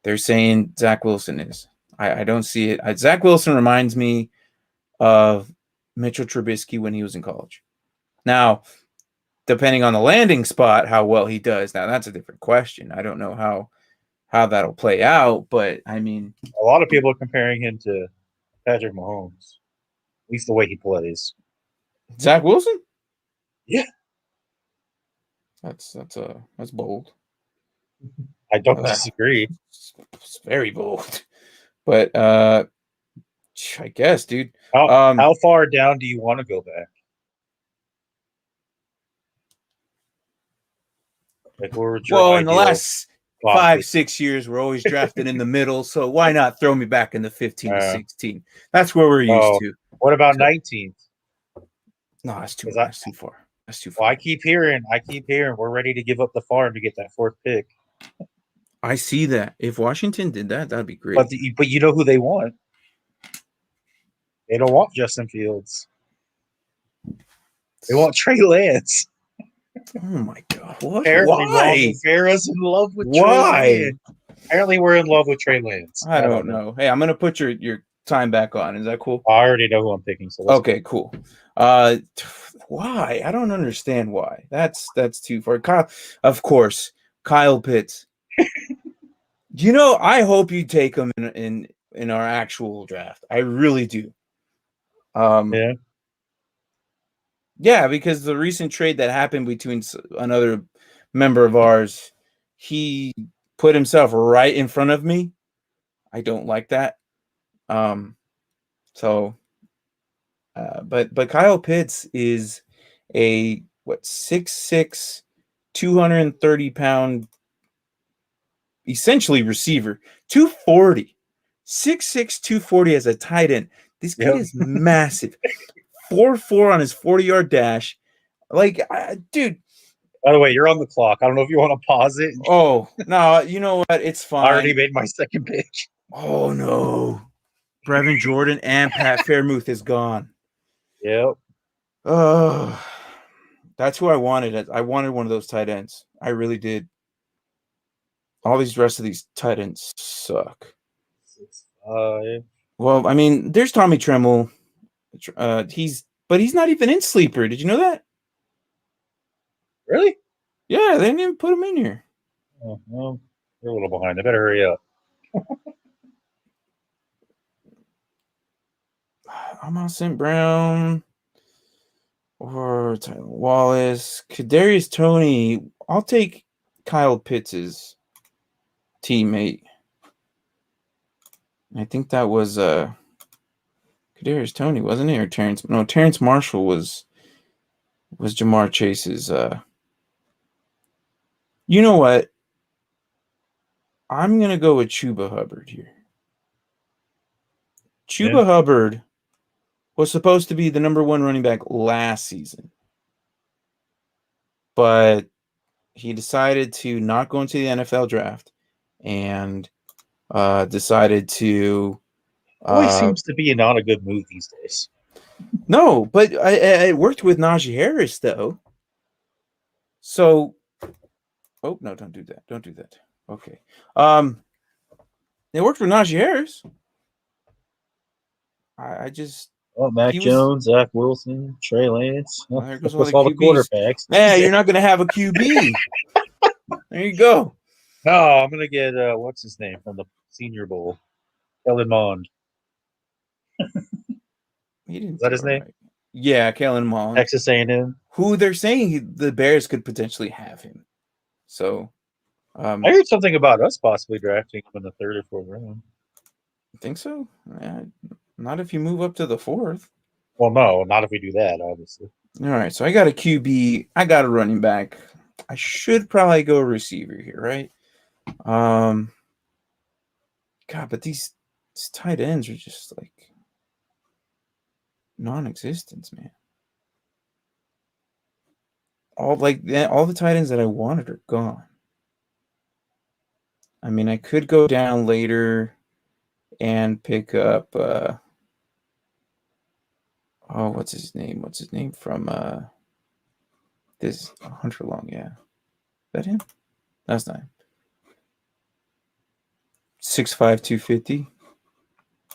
they're saying Zach Wilson is. I don't see it. Zach Wilson reminds me of Mitchell Trubisky when he was in college. Now, depending on the landing spot, how well he does, now that's a different question. I don't know how that'll play out, but I mean, a lot of people are comparing him to Patrick Mahomes, at least the way he plays. Zach Wilson? Yeah, that's bold. I don't disagree. It's very bold, but I guess, dude. How far down do you want to go back? Like, well, in the last 5-6 years, we're always drafted in the middle, so why not throw me back in the 15 to 16? That's where we're used to. What about 19th? No, that's too far. That's too far. Well, I keep hearing we're ready to give up the farm to get that 4th pick. I see that. If Washington did that, that'd be great. But you know who they want? They don't want Justin Fields. They want Trey Lance. Oh my God! What? Apparently, Why? Farrah's in love with Trey Lance. Apparently, we're in love with Trey Lance. I don't know. Hey, I'm gonna put your time back on. Is that cool? I already know who I'm picking. So okay, cool. Why? I don't understand why. That's too far. Kyle, of course, Kyle Pitts. I hope you take him in our actual draft. I really do. Yeah. Yeah, because the recent trade that happened between another member of ours, he put himself right in front of me. I don't like that. But Kyle Pitts is a 6'6", 230-pound, essentially receiver, 240, 6'6", 240 as a tight end. This kid is massive. 4.4 on his 40-yard dash. Like, dude, By the way, you're on the clock. I don't know if you want to pause it. Oh, no, you know what? It's fine. I already made my second pick. Oh, no. Brevin Jordan and Pat Fairmouth is gone. Yep. Oh, that's who I wanted. I wanted one of those tight ends. I really did. All these rest of these tight ends suck. 6'5". Well, I mean, there's Tommy Tremble. He's not even in sleeper. Did you know that? Really? Yeah, they didn't even put him in here. Oh, well, they're a little behind. They better hurry up. Amon St. Brown or Tyler Wallace. Kadarius Toney. I'll take Kyle Pitts' teammate. I think that was Kadarius Toney, wasn't it? Or Terrence? No, Terrence Marshall was Jamar Chase's. You know what? I'm gonna go with Chuba Hubbard here. Chuba Hubbard was supposed to be the number 1 running back last season, but he decided to not go into the NFL draft and decided to. Always seems to be not a good move these days. No, but I worked with Najee Harris though. So, oh no! Don't do that! Don't do that. Okay. It worked for Najee Harris. I just. Oh, Mac Jones, Zach Wilson, Trey Lance. Well, there goes all the quarterbacks. Yeah, you're not going to have a QB. There you go. No, I'm going to get, what's his name from the Senior Bowl? Kellen Mond. Is that his name? Right. Yeah, Kellen Mond. Texas A&M. Who they're saying the Bears could potentially have him. So. I heard something about us possibly drafting him in the 3rd or 4th round. I think so. Yeah, not if you move up to the 4th. Well, no, not if we do that, obviously. All right, so I got a QB. I got a running back. I should probably go receiver here, right? God, but these tight ends are just like non-existent, man. All the tight ends that I wanted are gone. I mean, I could go down later and pick up what's his name? What's his name from this Hunter Long? Yeah, is that him? That's not him. 6'5", 250.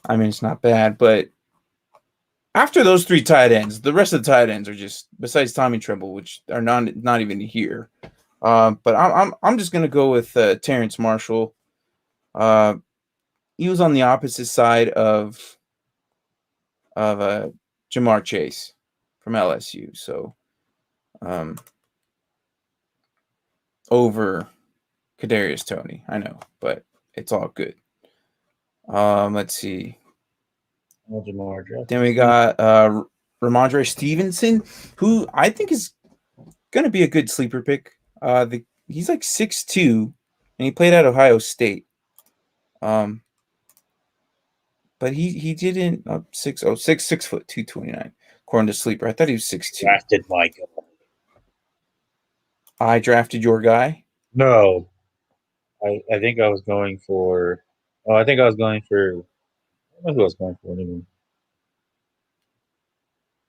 I mean, it's not bad, but after those 3 tight ends, the rest of the tight ends are just, besides Tommy Tremble, which are not even here. But I'm just gonna go with Terrence Marshall. He was on the opposite side of Jamar Chase from LSU, so over Kadarius Toney. I know, but it's all good. Let's see. Then we got Ramondre Stevenson, who I think is going to be a good sleeper pick. He's like 6'2", and he played at Ohio State. But he didn't 6 foot 229 according to Sleeper. I thought he was 6'2". Drafted my guy. I drafted your guy. No, I think I was going for. Oh, I think I was going for. I don't know who I was going for anymore.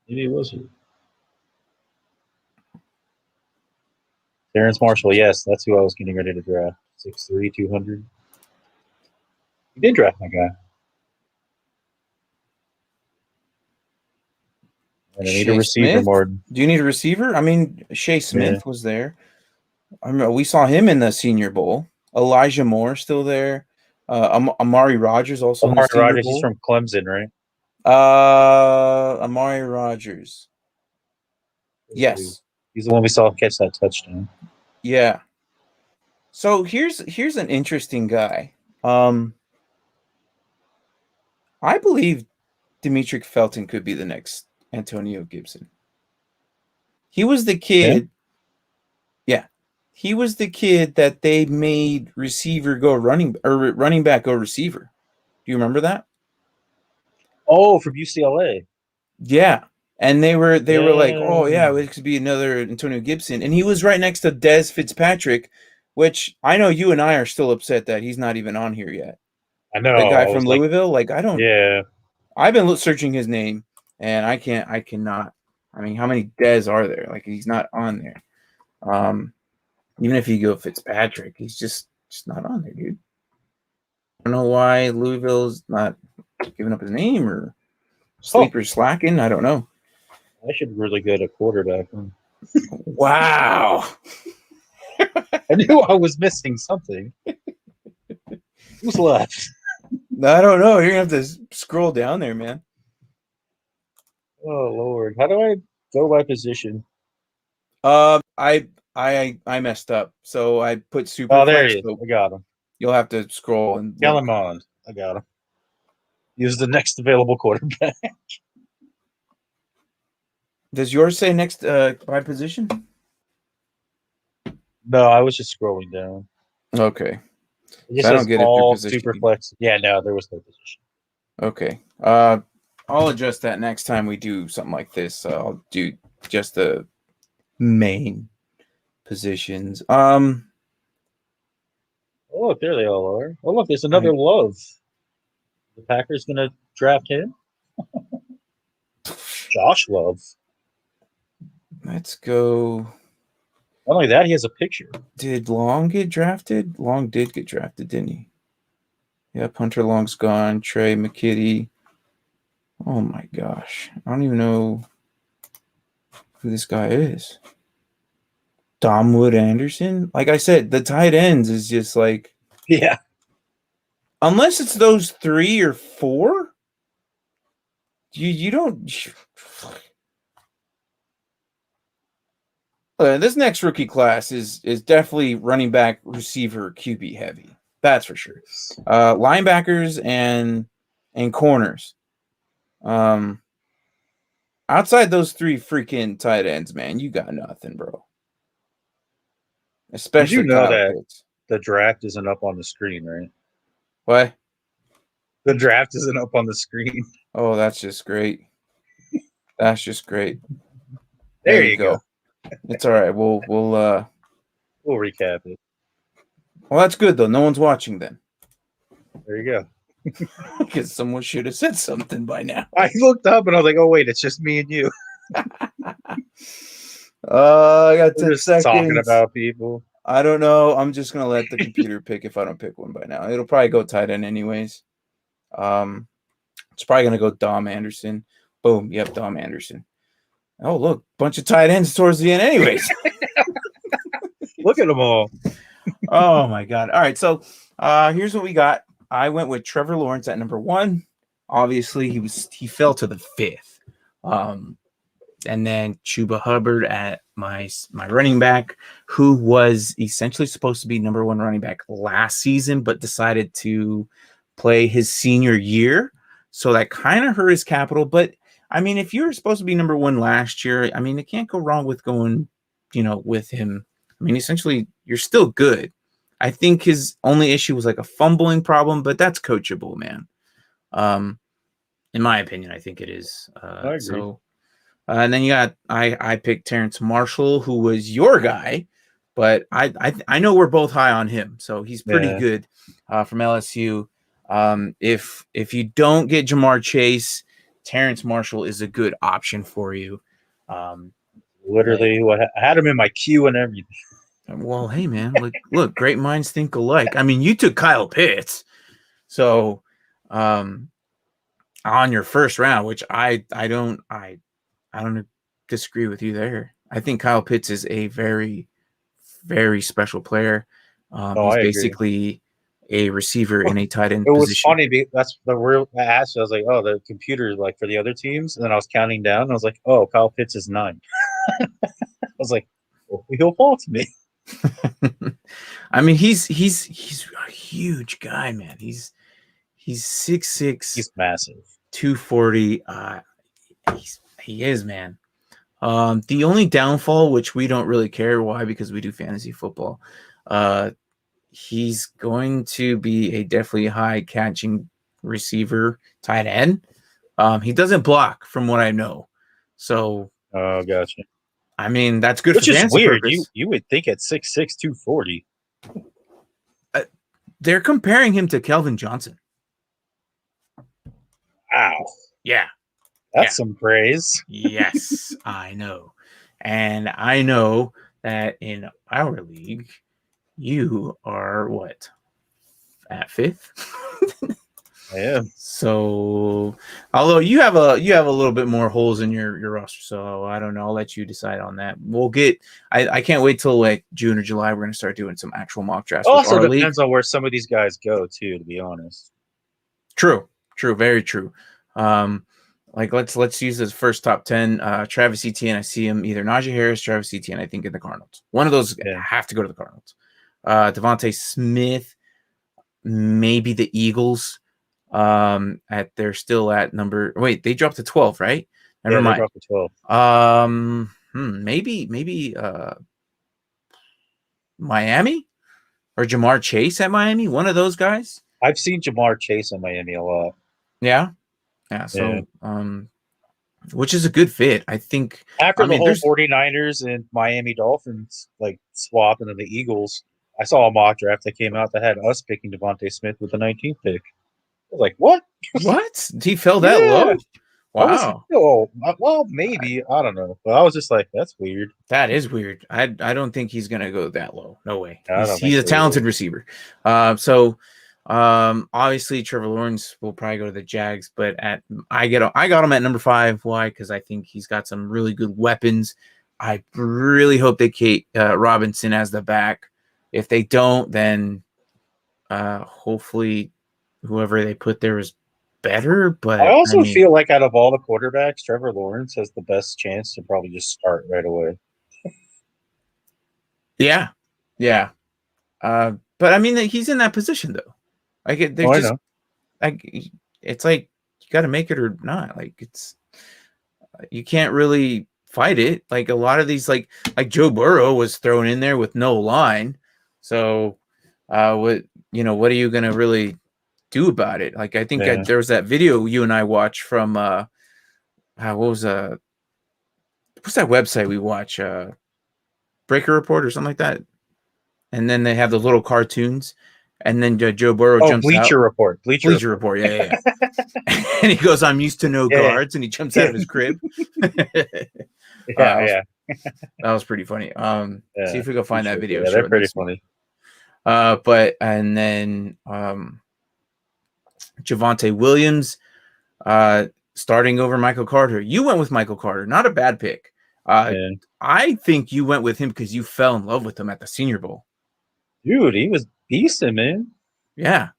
Maybe it was you. Terrence Marshall, yes, that's who I was getting ready to draft. 6'3", 200. You did draft my guy. And I need a receiver, Smith? Martin. Do you need a receiver? I mean, Shea Smith was there. I remember we saw him in the Senior Bowl. Elijah Moore still there. Amari Rogers also. Amari Rogers, he's from Clemson, right? Amari Rogers. Yes. He's the one we saw catch that touchdown. Yeah. So here's an interesting guy. I believe Demetric Felton could be the next Antonio Gibson. He was the kid. Yeah. He was the kid that they made receiver go running back go receiver. Do you remember that? Oh, from UCLA. Yeah. And they were like, oh yeah, it could be another Antonio Gibson, and he was right next to Dez Fitzpatrick, which I know you and I are still upset that he's not even on here yet. I know. The guy I from was like, Louisville, like yeah. I've been searching his name, and I cannot. I mean, how many Dez are there? Like he's not on there. Even if you go Fitzpatrick, he's just not on there, dude. I don't know why Louisville's not giving up his name or Sleeper's slacking. I don't know. I should really get a quarterback. Wow. I knew I was missing something. Who's left? I don't know. You're gonna have to scroll down there, man. Oh Lord, how do I go by position? I messed up, so I put super. Oh, there he is. I got him. You'll have to scroll and Kellermond. I got him. He was the next available quarterback. Does yours say next by position? No, I was just scrolling down. Okay. I don't get all super flex. Yeah, no, there was no position. Okay. I'll adjust that next time we do something like this. I'll do just the main positions. Oh, look, there they all are. Oh, look, there's another Love. The Packers gonna draft him. Josh Love. Let's go. Not only that, he has a picture. Did Long get drafted? Long did get drafted, didn't he? Yep, Hunter Long's gone. Trey McKitty. Oh my gosh. I don't even know who this guy is. Domwood Anderson? Like I said, the tight ends is just like... Yeah. Unless it's those 3 or 4, you don't... This next rookie class is definitely running back, receiver, QB heavy. That's for sure. Linebackers and corners. Outside those 3 freaking tight ends, man, you got nothing, bro. Especially Did you know that the draft isn't up on the screen, right? What? The draft isn't up on the screen. Oh, that's just great. That's just great. There you go. It's all right. We'll recap it. Well, that's good though. No one's watching then. There you go. Because someone should have said something by now. I looked up and I was like, "Oh wait, it's just me and you." I got 10 seconds. Talking about people. I don't know. I'm just gonna let the computer pick if I don't pick one by now. It'll probably go tight end anyways. It's probably gonna go Dom Anderson. Boom. Yep, Dom Anderson. Oh, look, bunch of tight ends towards the end anyways. Look at them all. Oh my god. All right, so here's what we got. I went with Trevor Lawrence at number 1. Obviously, he fell to the 5th. And then Chuba Hubbard at my running back, who was essentially supposed to be number 1 running back last season, but decided to play his senior year. So that kind of hurt his capital. But I mean, if you were supposed to be number 1 last year, I mean, it can't go wrong with going, with him. I mean, essentially, you're still good. I think his only issue was like a fumbling problem, but that's coachable, man. In my opinion, I think it is. I agree. So, and then you got I picked Terrence Marshall, who was your guy, but I know we're both high on him, so he's pretty good from LSU. If you don't get Jamar Chase, Terrence Marshall is a good option for you. Literally, I had him in my queue and everything. Well, hey man, look, great minds think alike. I mean, you took Kyle Pitts, so on your first round, which I don't disagree with you there. I think Kyle Pitts is a very, very special player. He's basically a receiver in a tight end position. It was funny. That's the real. I asked. I was like, "Oh, the computer like for the other teams," and then I was counting down. And I was like, "Oh, Kyle Pitts is 9." I was like, well, "He'll fall to me." I mean, he's a huge guy, man. He's 6'6". He's massive. 240. He is, man. The only downfall, which we don't really care why, because we do fantasy football, he's going to be a definitely high catching receiver tight end. He doesn't block from what I know. So, oh, gotcha. I mean, that's good Which for is fantasy weird. purpose. You would think at 6'6", 240. They're comparing him to Kelvin Johnson. Wow. Yeah. That's some praise. Yes, I know. And I know that in our league, you are what? At 5th? Yeah. So, although you have a little bit more holes in your roster, so I don't know. I'll let you decide on that. We'll get. I can't wait till like June or July. We're gonna start doing some actual mock drafts. Also with our depends league. on where some of these guys go too. To be honest. True, very true. Like let's use this first top 10. Travis Etienne, I see him either Najee Harris, Travis Etienne, I think in the Cardinals. One of those have to go to the Cardinals. Devontae Smith, maybe the Eagles. They're still at number. Wait, they dropped to 12, right? Never mind. They dropped to 12. Maybe Miami or Jamar Chase at Miami. One of those guys. I've seen Jamar Chase in Miami a lot. Yeah. So, which is a good fit, I think. After the whole 49ers and Miami Dolphins like swap, and then the Eagles, I saw a mock draft that came out that had us picking Devontae Smith with the 19th pick. I was like, what? What? He fell that low? Wow. Well, maybe. I don't know. But I was just like, that's weird. That is weird. I don't think he's going to go that low. No way. He's a talented receiver. Obviously Trevor Lawrence will probably go to the Jags, but I got him at number 5. Why? Because I think he's got some really good weapons. I really hope they keep Robinson as the back. If they don't, then hopefully whoever they put there is better. But I also feel like out of all the quarterbacks, Trevor Lawrence has the best chance to probably just start right away. Yeah. But I mean, he's in that position though. Like it's like you got to make it or not. Like you can't really fight it. Like a lot of these, like Joe Burrow was thrown in there with no line. So, what are you gonna really do about it? Like I think there was that video you and I watched from what's that website we watch? Breaker Report or something like that. And then they have the little cartoons. And then Joe Burrow jumps Bleacher out. Report. Bleacher Report. Yeah. And he goes, "I'm used to no guards," and he jumps out of his crib. That was pretty funny. See if we can find that video. Yeah, they're pretty funny. And then Javonte Williams starting over Michael Carter. You went with Michael Carter. Not a bad pick. I think you went with him because you fell in love with him at the Senior Bowl. Dude, he was decent, man. Yeah,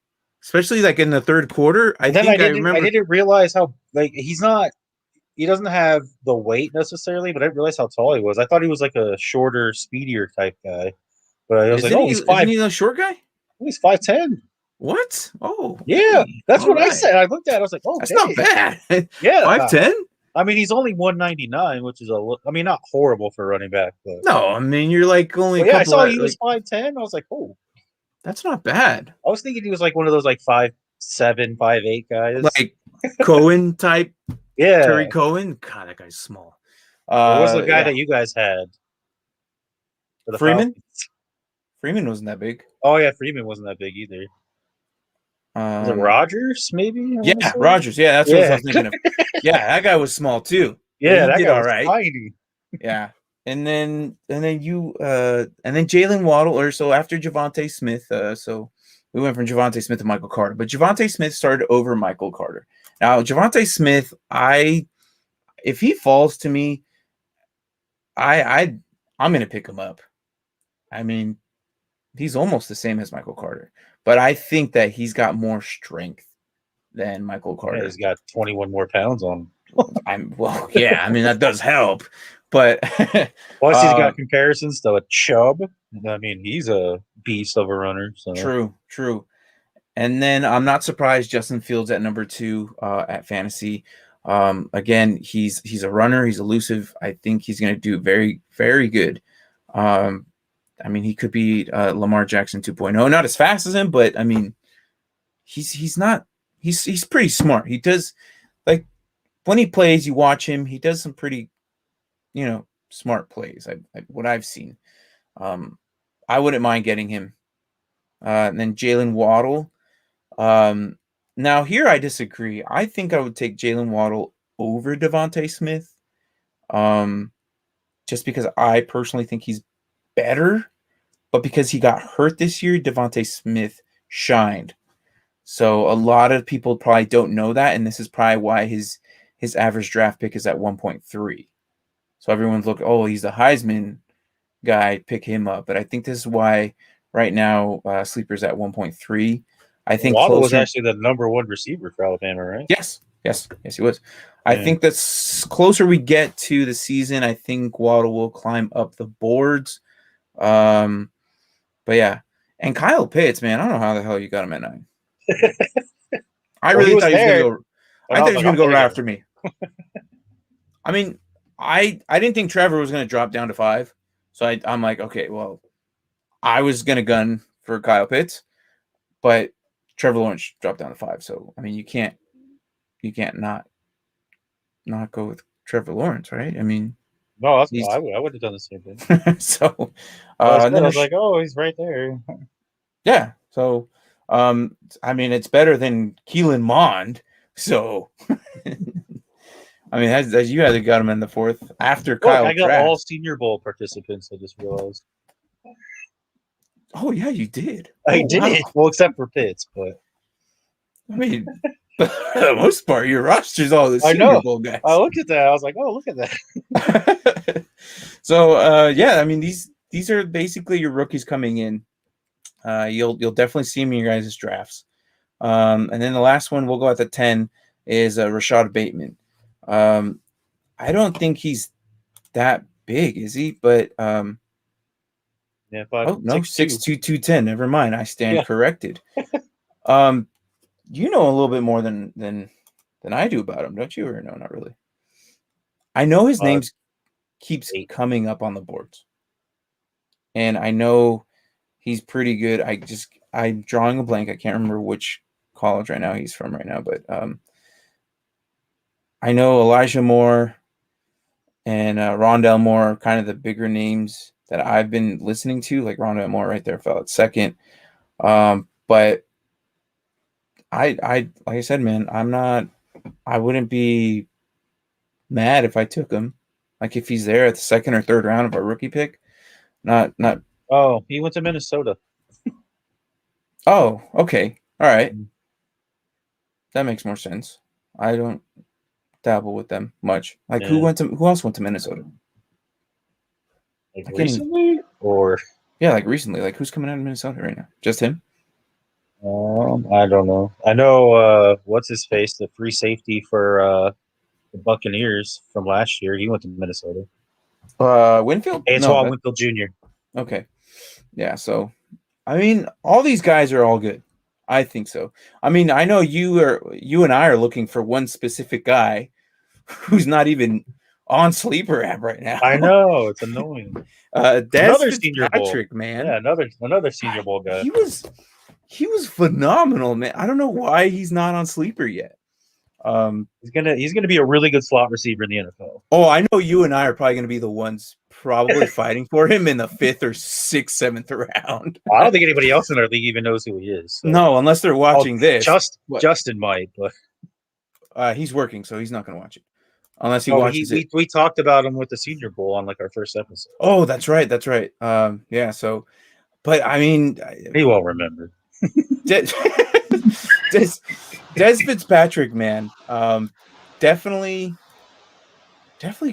especially like in the third quarter. I didn't realize how he doesn't have the weight necessarily, but I didn't realize how tall he was. I thought he was like a shorter, speedier type guy. But I was he's 5. Isn't he a short guy? He's 5'10". What? Oh, yeah, that's what I said. I looked at it. I was like, oh, that's not bad. Yeah, 5'10". I mean, he's only 199, which is not horrible for a running back. But... No, I mean you're like only. I saw he was 5'10". I was like, oh, that's not bad. I was thinking he was like one of those like 5'7", 5'8" guys, like Cohen type. Yeah, Terry Cohen. God, that guy's small. What was the guy that you guys had? Freeman. Freeman wasn't that big. Oh yeah, Freeman wasn't that big either. Was it Rodgers? Maybe. Yeah, Rodgers. Yeah, that's what I was thinking of. Yeah, that guy was small too. Yeah, that guy was tiny. Yeah, and then Jalen Waddle. Or so after Javonte Smith. So we went from Javonte Smith to Michael Carter, but Javonte Smith started over Michael Carter. Now Javonte Smith, if he falls to me, I'm gonna pick him up. I mean, he's almost the same as Michael Carter. But I think that he's got more strength than Michael Carter. Yeah, he's got 21 more pounds on him. I mean, that does help. But plus he's got comparisons to a Chubb. I mean, he's a beast of a runner. So. True. And then I'm not surprised Justin Fields at number 2 at fantasy. Again, he's a runner. He's elusive. I think he's going to do very, very good. I mean, he could be Lamar Jackson 2.0. Not as fast as him, but I mean, he's pretty smart. He does when he plays, you watch him. He does some pretty, smart plays. What I've seen. I wouldn't mind getting him. And then Jalen Waddle. Now here I disagree. I think I would take Jalen Waddle over Devontae Smith. Just because I personally think he's better, but because he got hurt this year, Devontae Smith shined. So a lot of people probably don't know that, and this is probably why his average draft pick is at 1.3. So everyone's looking, oh, he's the Heisman guy, pick him up. But I think this is why right now Sleeper's at 1.3. I think Waddle was actually the number one receiver for Alabama, right? Yes, he was. Yeah. I think that's closer we get to the season. I think Waddle will climb up the boards. But yeah, and Kyle Pitts, man, I don't know how the hell you got him at 9. I really thought he was going to go. I thought he was going to go right after me. I mean, I didn't think Trevor was going to drop down to 5, so I'm like, okay, well, I was going to gun for Kyle Pitts, but Trevor Lawrence dropped down to 5. So I mean, you can't not go with Trevor Lawrence, right? I mean, no, I would have done the same thing. So I was like, oh, he's right there. Yeah. So I mean, it's better than Keelan Mond. So I mean, as you guys got him in the 4th after Kyle. I got all Senior Bowl participants. I just realized. Oh yeah, you did. I did. Wow. Well, except for Pitts, but I mean, for the most part, your roster's all the Senior Bowl guys. I looked at that. I was like, oh, look at that. So yeah, I mean, these are basically your rookies coming in. You'll definitely see them in your guys' drafts. And then the last one we'll go at the 10 is Rashad Bateman. I don't think he's that big, is he? But yeah, but 6'2", 210. Never mind, I stand corrected. You know a little bit more than I do about him, don't you? Or no, not really. I know his name keeps coming up on the boards, and I know he's pretty good. I'm drawing a blank. I can't remember which college right now he's from right now, but I know Elijah Moore and Rondell Moore are kind of the bigger names that I've been listening to. Like Rondell Moore right there fell at 2nd. But I like I said, man, I wouldn't be mad if I took him. Like if he's there at the 2nd or 3rd round of our rookie pick. Not Oh, he went to Minnesota. Oh, okay. All right. That makes more sense. I don't dabble with them much. Like who else went to Minnesota? Like recently? Or like recently. Like who's coming out of Minnesota right now? Just him? I don't know. I know what's his face, the free safety for the Buccaneers from last year. He went to Minnesota. Winfield? Antoine Winfield Jr. Okay. Yeah, so I mean, all these guys are all good. I think so. I mean, I know you and I are looking for one specific guy who's not even on Sleeper app right now. I know, it's annoying. Another Senior Bowl, man. Yeah, another Senior Bowl guy. He was phenomenal, man. I don't know why he's not on Sleeper yet. He's gonna be a really good slot receiver in the NFL. Oh, I know you and I are probably gonna be the ones probably fighting for him in the 5th or 6th, 7th round. I don't think anybody else in our league even knows who he is. So. No, unless they're watching this. Justin might, but he's working, so he's not gonna watch it. Unless he watches it. We talked about him with the Senior Bowl on like our first episode. Oh, that's right. Yeah, so but I mean he won't remember. Des Fitzpatrick, man, definitely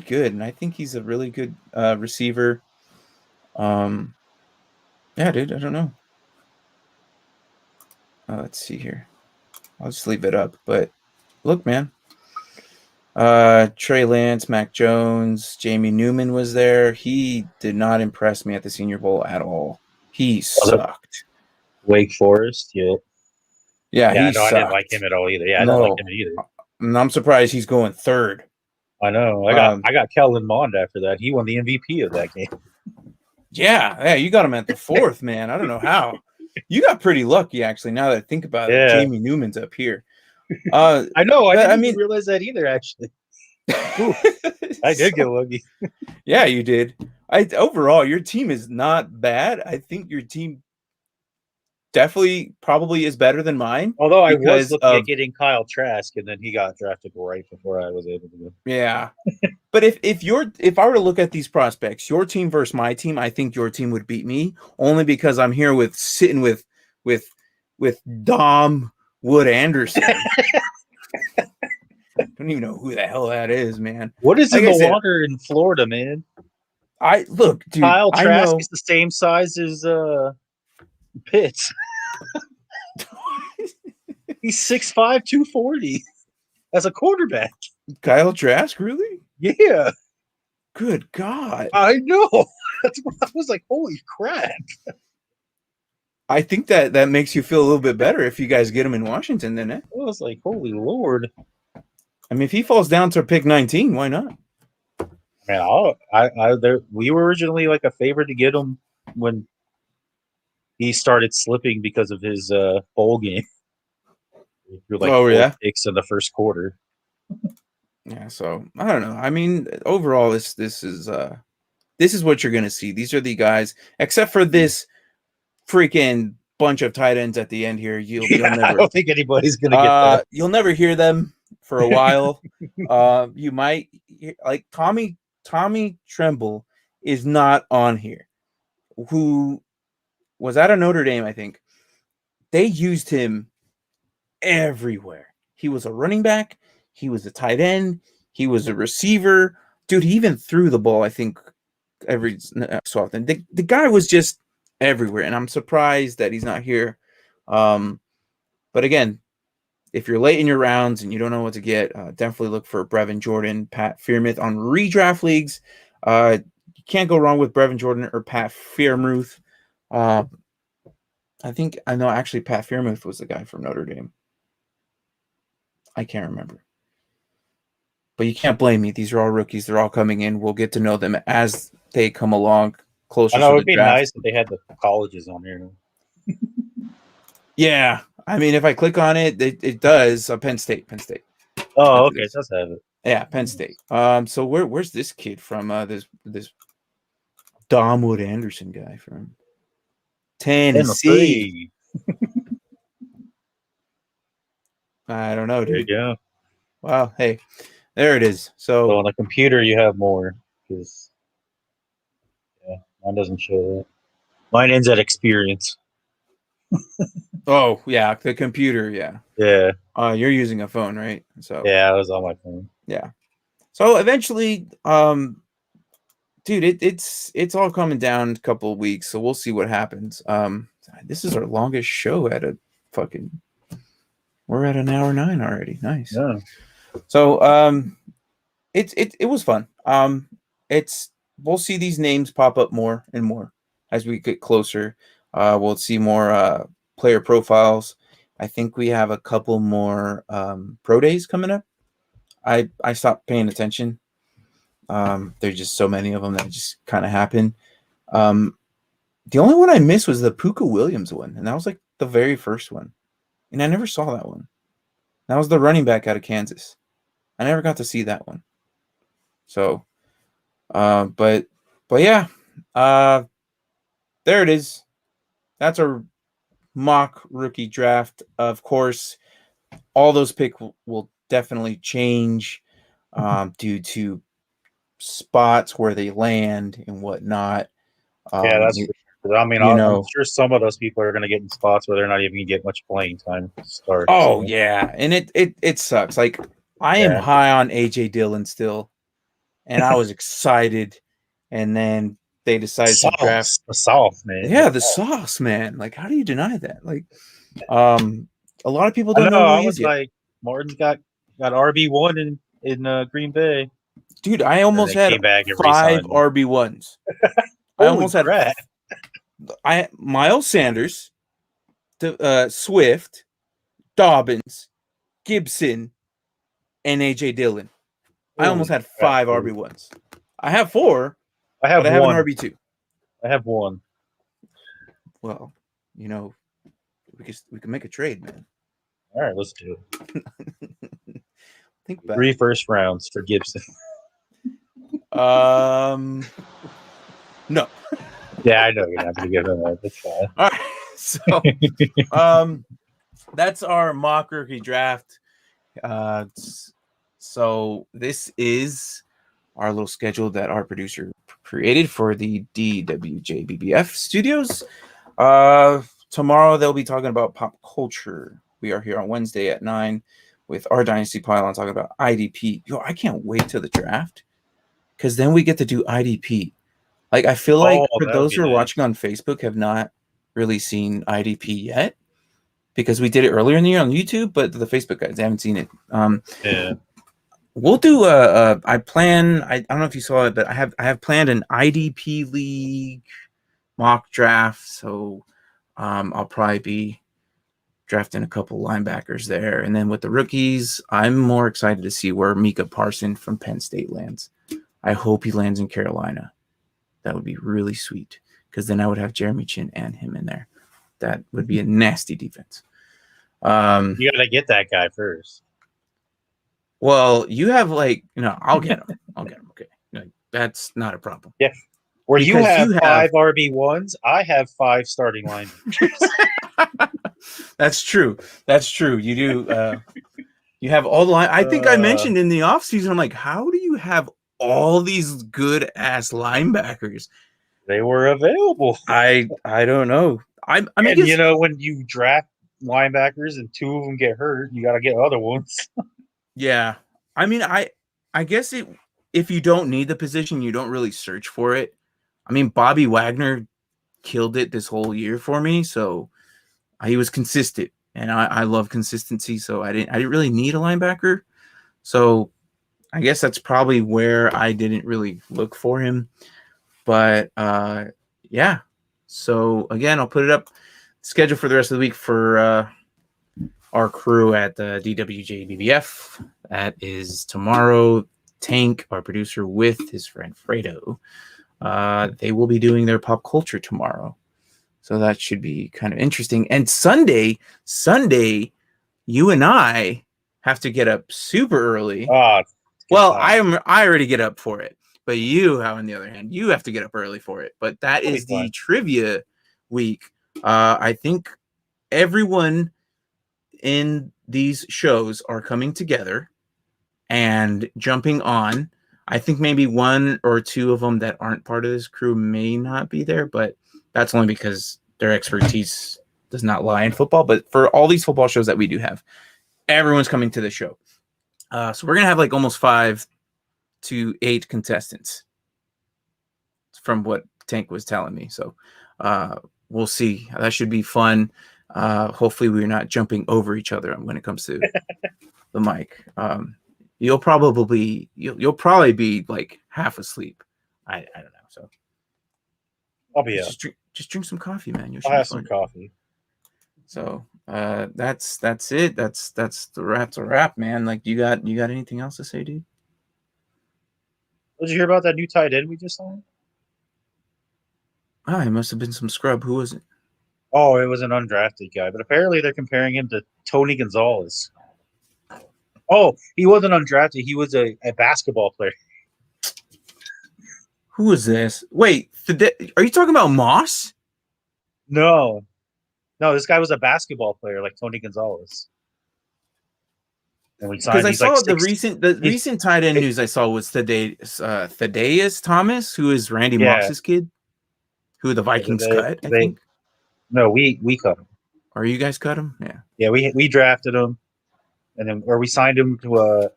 good, and I think he's a really good receiver. Yeah, dude, I don't know. Let's see here. I'll just leave it up. But look, man, Trey Lance, Mac Jones, Jamie Newman was there. He did not impress me at the Senior Bowl at all. He sucked. Wake Forest, yeah. Yeah, I didn't like him at all either. Yeah, I don't like him either. And I'm surprised he's going 3rd. I know. I got Kellen Mond after that. He won the MVP of that game. Yeah, you got him at the 4th, man. I don't know how. You got pretty lucky, actually. Now that I think about it, Jamie Newman's up here. I know. I didn't realize that either, actually. Ooh, I did get lucky. Yeah, you did. Overall, your team is not bad. I think your team definitely probably is better than mine Although I was because looking at of getting Kyle Trask, and then he got drafted right before I was able to go. yeah. But if I were to look at these prospects, your team versus my team, I think your team would beat me only because I'm here with sitting with with Dom Wood Anderson. I don't even know who the hell that is, man. What is Like in I the said, water in Florida, man? I look, dude. Kyle I Trask know is the same size as Pitts. He's 6'5", 240 as a quarterback. Kyle Trask, really? Yeah, Good God. I know. That's what I was like, holy crap. I think that makes you feel a little bit better if you guys get him in Washington, then. I was like, holy Lord. I mean, if he falls down to pick 19, why not? Man, we were originally like a favorite to get him when he started slipping because of his bowl game. He threw like Oh 4 yeah, picks in the first quarter. yeah. So I don't know. I mean, overall, this is what you're gonna see. These are the guys, except for this freaking bunch of tight ends at the end here. You'll Yeah, I never don't think anybody's gonna get that. you'll never hear them for a while. You might like Tommy Tremble is not on here. Who was at a Notre Dame? I think they used him everywhere. He was a running back. He was a tight end. He was a receiver. Dude, he even threw the ball, I think, every so often. The guy was just everywhere, and I'm surprised that he's not here. But again, if you're late in your rounds and you don't know what to get, definitely look for Brevin Jordan, Pat Fearmouth on redraft leagues. You can't go wrong with Brevin Jordan or Pat Fearmouth. I know actually Pat Fearmouth was the guy from Notre Dame. I can't remember. But you can't blame me. These are all rookies. They're all coming in. We'll get to know them as they come along closer I know to the it'd be draft. nice if they had the colleges on here. Yeah. I mean, if I click on it, it does. Penn State. Oh, okay, it does have it. Yeah, Penn State. So where's this kid from? This Dom Wood Anderson guy from Tennessee. I don't know, There you dude. go. Wow. Hey, there it is. So on the computer, you have more because mine doesn't show that. Mine ends at experience. Oh yeah, the computer. Yeah. Yeah, You're using a phone, right? So yeah, I was on my phone. yeah. So eventually, dude, it's all coming down a couple of weeks, so we'll see what happens. This is our longest show at a fucking. We're at an hour 9 already. Nice. Yeah. So it was fun. It's we'll see these names pop up more and more as we get closer. We'll see more player profiles. I think we have a couple more pro days coming up. I stopped paying attention. There's just so many of them that just kind of happen. The only one I missed was the Puka Williams one, and that was like the very first one, and I never saw that one. That was the running back out of Kansas. I never got to see that one. So, but yeah, there it is. That's a mock rookie draft. Of course, all those picks will definitely change due to spots where they land and whatnot. Yeah, that's for sure. I mean, You I'm know, sure some of those people are going to get in spots where they're not even going to get much playing time to start. oh So. yeah, and it sucks. Like I am Yeah. high on AJ Dillon still, and I was excited, and then they decided to draft. The sauce, man. Yeah, the sauce, man. Like, how do you deny that? Like, a lot of people I don't know. know who I he is was yet. like, Martin's got RB1 in Green Bay. Dude, I And almost they had came back and 5 re-signed him. RB1s. I Holy almost had crap. Miles Sanders, Swift, Dobbins, Gibson, and AJ Dillon. I almost had 5 RB1s. I have 4, I have but I have an one. RB2. I have one. Well, you know, we can make a trade, man. All right, let's do it. Think back. 3 first rounds for Gibson. No. Yeah, I know you're not going to give him that. That's fine. All right. So, that's our mock rookie draft. So this is our little schedule that our producer created for the DWJBBF studios. Tomorrow they'll be talking about pop culture. We are here on Wednesday at 9 with our Dynasty Pylon talking about IDP. Yo, I can't wait till the draft because then we get to do IDP. Like, I feel like for those who are watching on Facebook have not really seen IDP yet because we did it earlier in the year on YouTube, but the Facebook guys haven't seen it. Yeah. We'll do I don't know if you saw it, but I have planned an IDP league mock draft. So I'll probably be drafting a couple linebackers there. And then with the rookies, I'm more excited to see where Micah Parsons from Penn State lands. I hope he lands in Carolina. That would be really sweet because then I would have Jeremy Chin and him in there. That would be a nasty defense. You got to get that guy first. Well, you have I'll get him. Okay. That's not a problem. Yeah. Where you have 5 RB1s, I have 5 starting linebackers. That's true. You do. You have all the line. I think I mentioned in the offseason, I'm like, how do you have all these good ass linebackers? They were available. I don't know. I mean, when you draft linebackers and 2 of them get hurt, you got to get other ones. Yeah. I mean, I guess if you don't need the position, you don't really search for it. I mean, Bobby Wagner killed it this whole year for me, so he was consistent, and I love consistency. So I didn't really need a linebacker. So I guess that's probably where I didn't really look for him. But yeah. So again, I'll put it up schedule for the rest of the week for our crew at the DWJBBF. That is tomorrow. Tank, our producer, with his friend Fredo. They will be doing their pop culture tomorrow. So that should be kind of interesting. And Sunday, you and I have to get up super early. Well, I already get up for it. But you, on the other hand, you have to get up early for it. But that is the trivia week. I think everyone in these shows are coming together and jumping on. I think maybe 1 or 2 of them that aren't part of this crew may not be there, but that's only because their expertise does not lie in football. But for all these football shows that we do have, everyone's coming to the show. So we're going to have like almost 5 to 8 contestants from what Tank was telling me. So we'll see. That should be fun. Hopefully we're not jumping over each other when it comes to the mic. You'll probably be like half asleep. I don't know. So I'll be up. Just drink some coffee, man. I'll have some coffee. So that's it. That's the wrap, man. Like, you got anything else to say, dude? Did you hear about that new tight end we just signed? It must have been some scrub. Who was it? Oh, it was an undrafted guy, but apparently they're comparing him to Tony Gonzalez. Oh, he wasn't undrafted. He was a basketball player. Who is this? Wait, are you talking about Moss? No, this guy was a basketball player like Tony Gonzalez. And we signed. Because I saw the recent tight end news I saw was Thaddeus Thomas, who is Randy Moss's kid, who the Vikings cut. I think. No, we cut him. Or you guys cut him? Yeah. Yeah, we drafted him, and then we signed him to a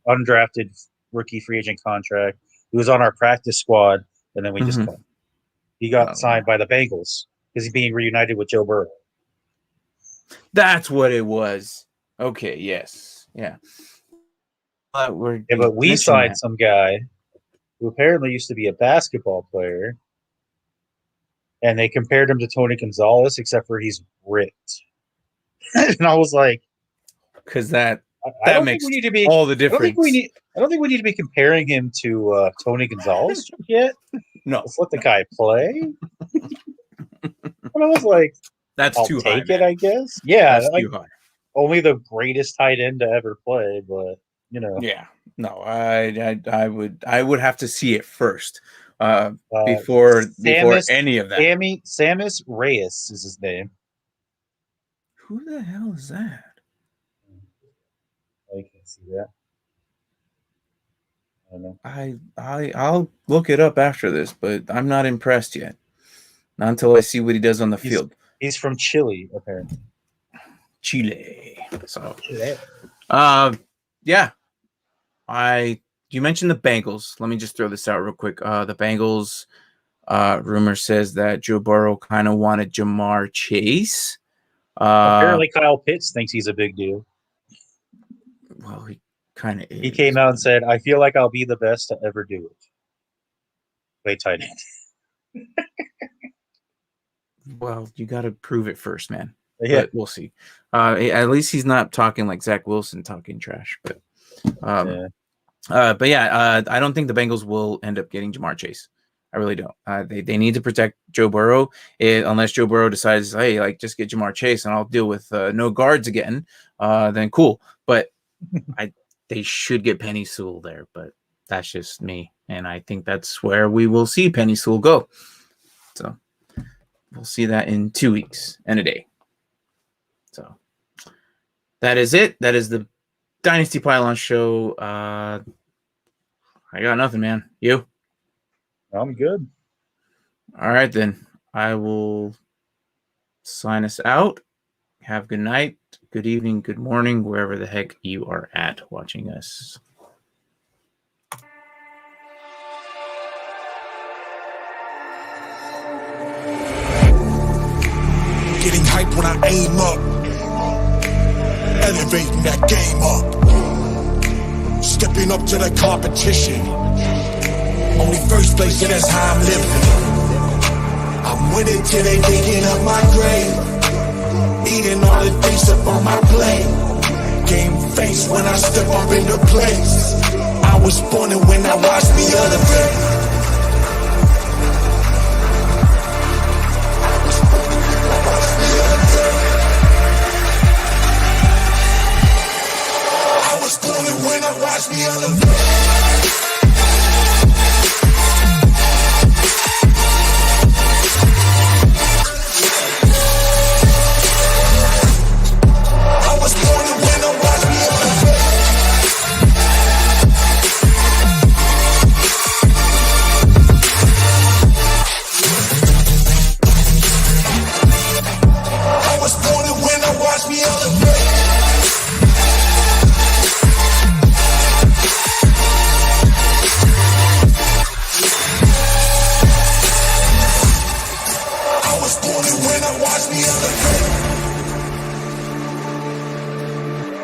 undrafted rookie free agent contract. He was on our practice squad, and then we just cut him. He got signed by the Bengals because he's being reunited with Joe Burrow. That's what it was. Okay. Yes. Yeah. But we signed some guy who apparently used to be a basketball player, and they compared him to Tony Gonzalez, except for he's ripped. And I was like, because that makes all the difference. I don't think we need to be comparing him to Tony Gonzalez yet. No, let's let the guy play. And I was like, "That's too high." Take it, I guess. Yeah, that's too high. Only the greatest tight end to ever play, but You know. Yeah. No, I would have to see it first before any of that. Samus Reyes is his name. Who the hell is that? I can see that. I don't know. I'll look it up after this, but I'm not impressed yet. Not until I see what he does on the field. He's from Chile, apparently. Chile. So Chile. Yeah. You mentioned the Bengals. Let me just throw this out real quick. The Bengals rumor says that Joe Burrow kind of wanted Jamar Chase. Apparently Kyle Pitts thinks he's a big deal. Well, he kind of is. He came out and said, I feel like I'll be the best to ever do it. Play tight end. Well, you got to prove it first, man. Yeah. But we'll see. At least he's not talking like Zach Wilson talking trash. But I don't think the Bengals will end up getting Jamar Chase. I really don't. They need to protect Joe Burrow. Unless Joe Burrow decides, hey, like just get Jamar Chase and I'll deal with no guards again, then cool. But they should get Penny Sewell there. But that's just me. And I think that's where we will see Penny Sewell go. So we'll see that in 2 weeks and a day. So that is it. That is the Dynasty Pylon show. I got nothing, man. You? I'm good. All right, then. I will sign us out. Have a good night, good evening, good morning, wherever the heck you are at watching us. Getting hype when I aim up, elevating that game up, stepping up to the competition. Only first place, yeah, that's how I'm living. I'm winning till they digging up my grave, eating all the things up on my plate. Game face when I step up into place. I was born and when I watched me elevate. When I watch me elevate. I was born and when I watch me elevate. I was born and when I watch me elevate. When I watch me elevate.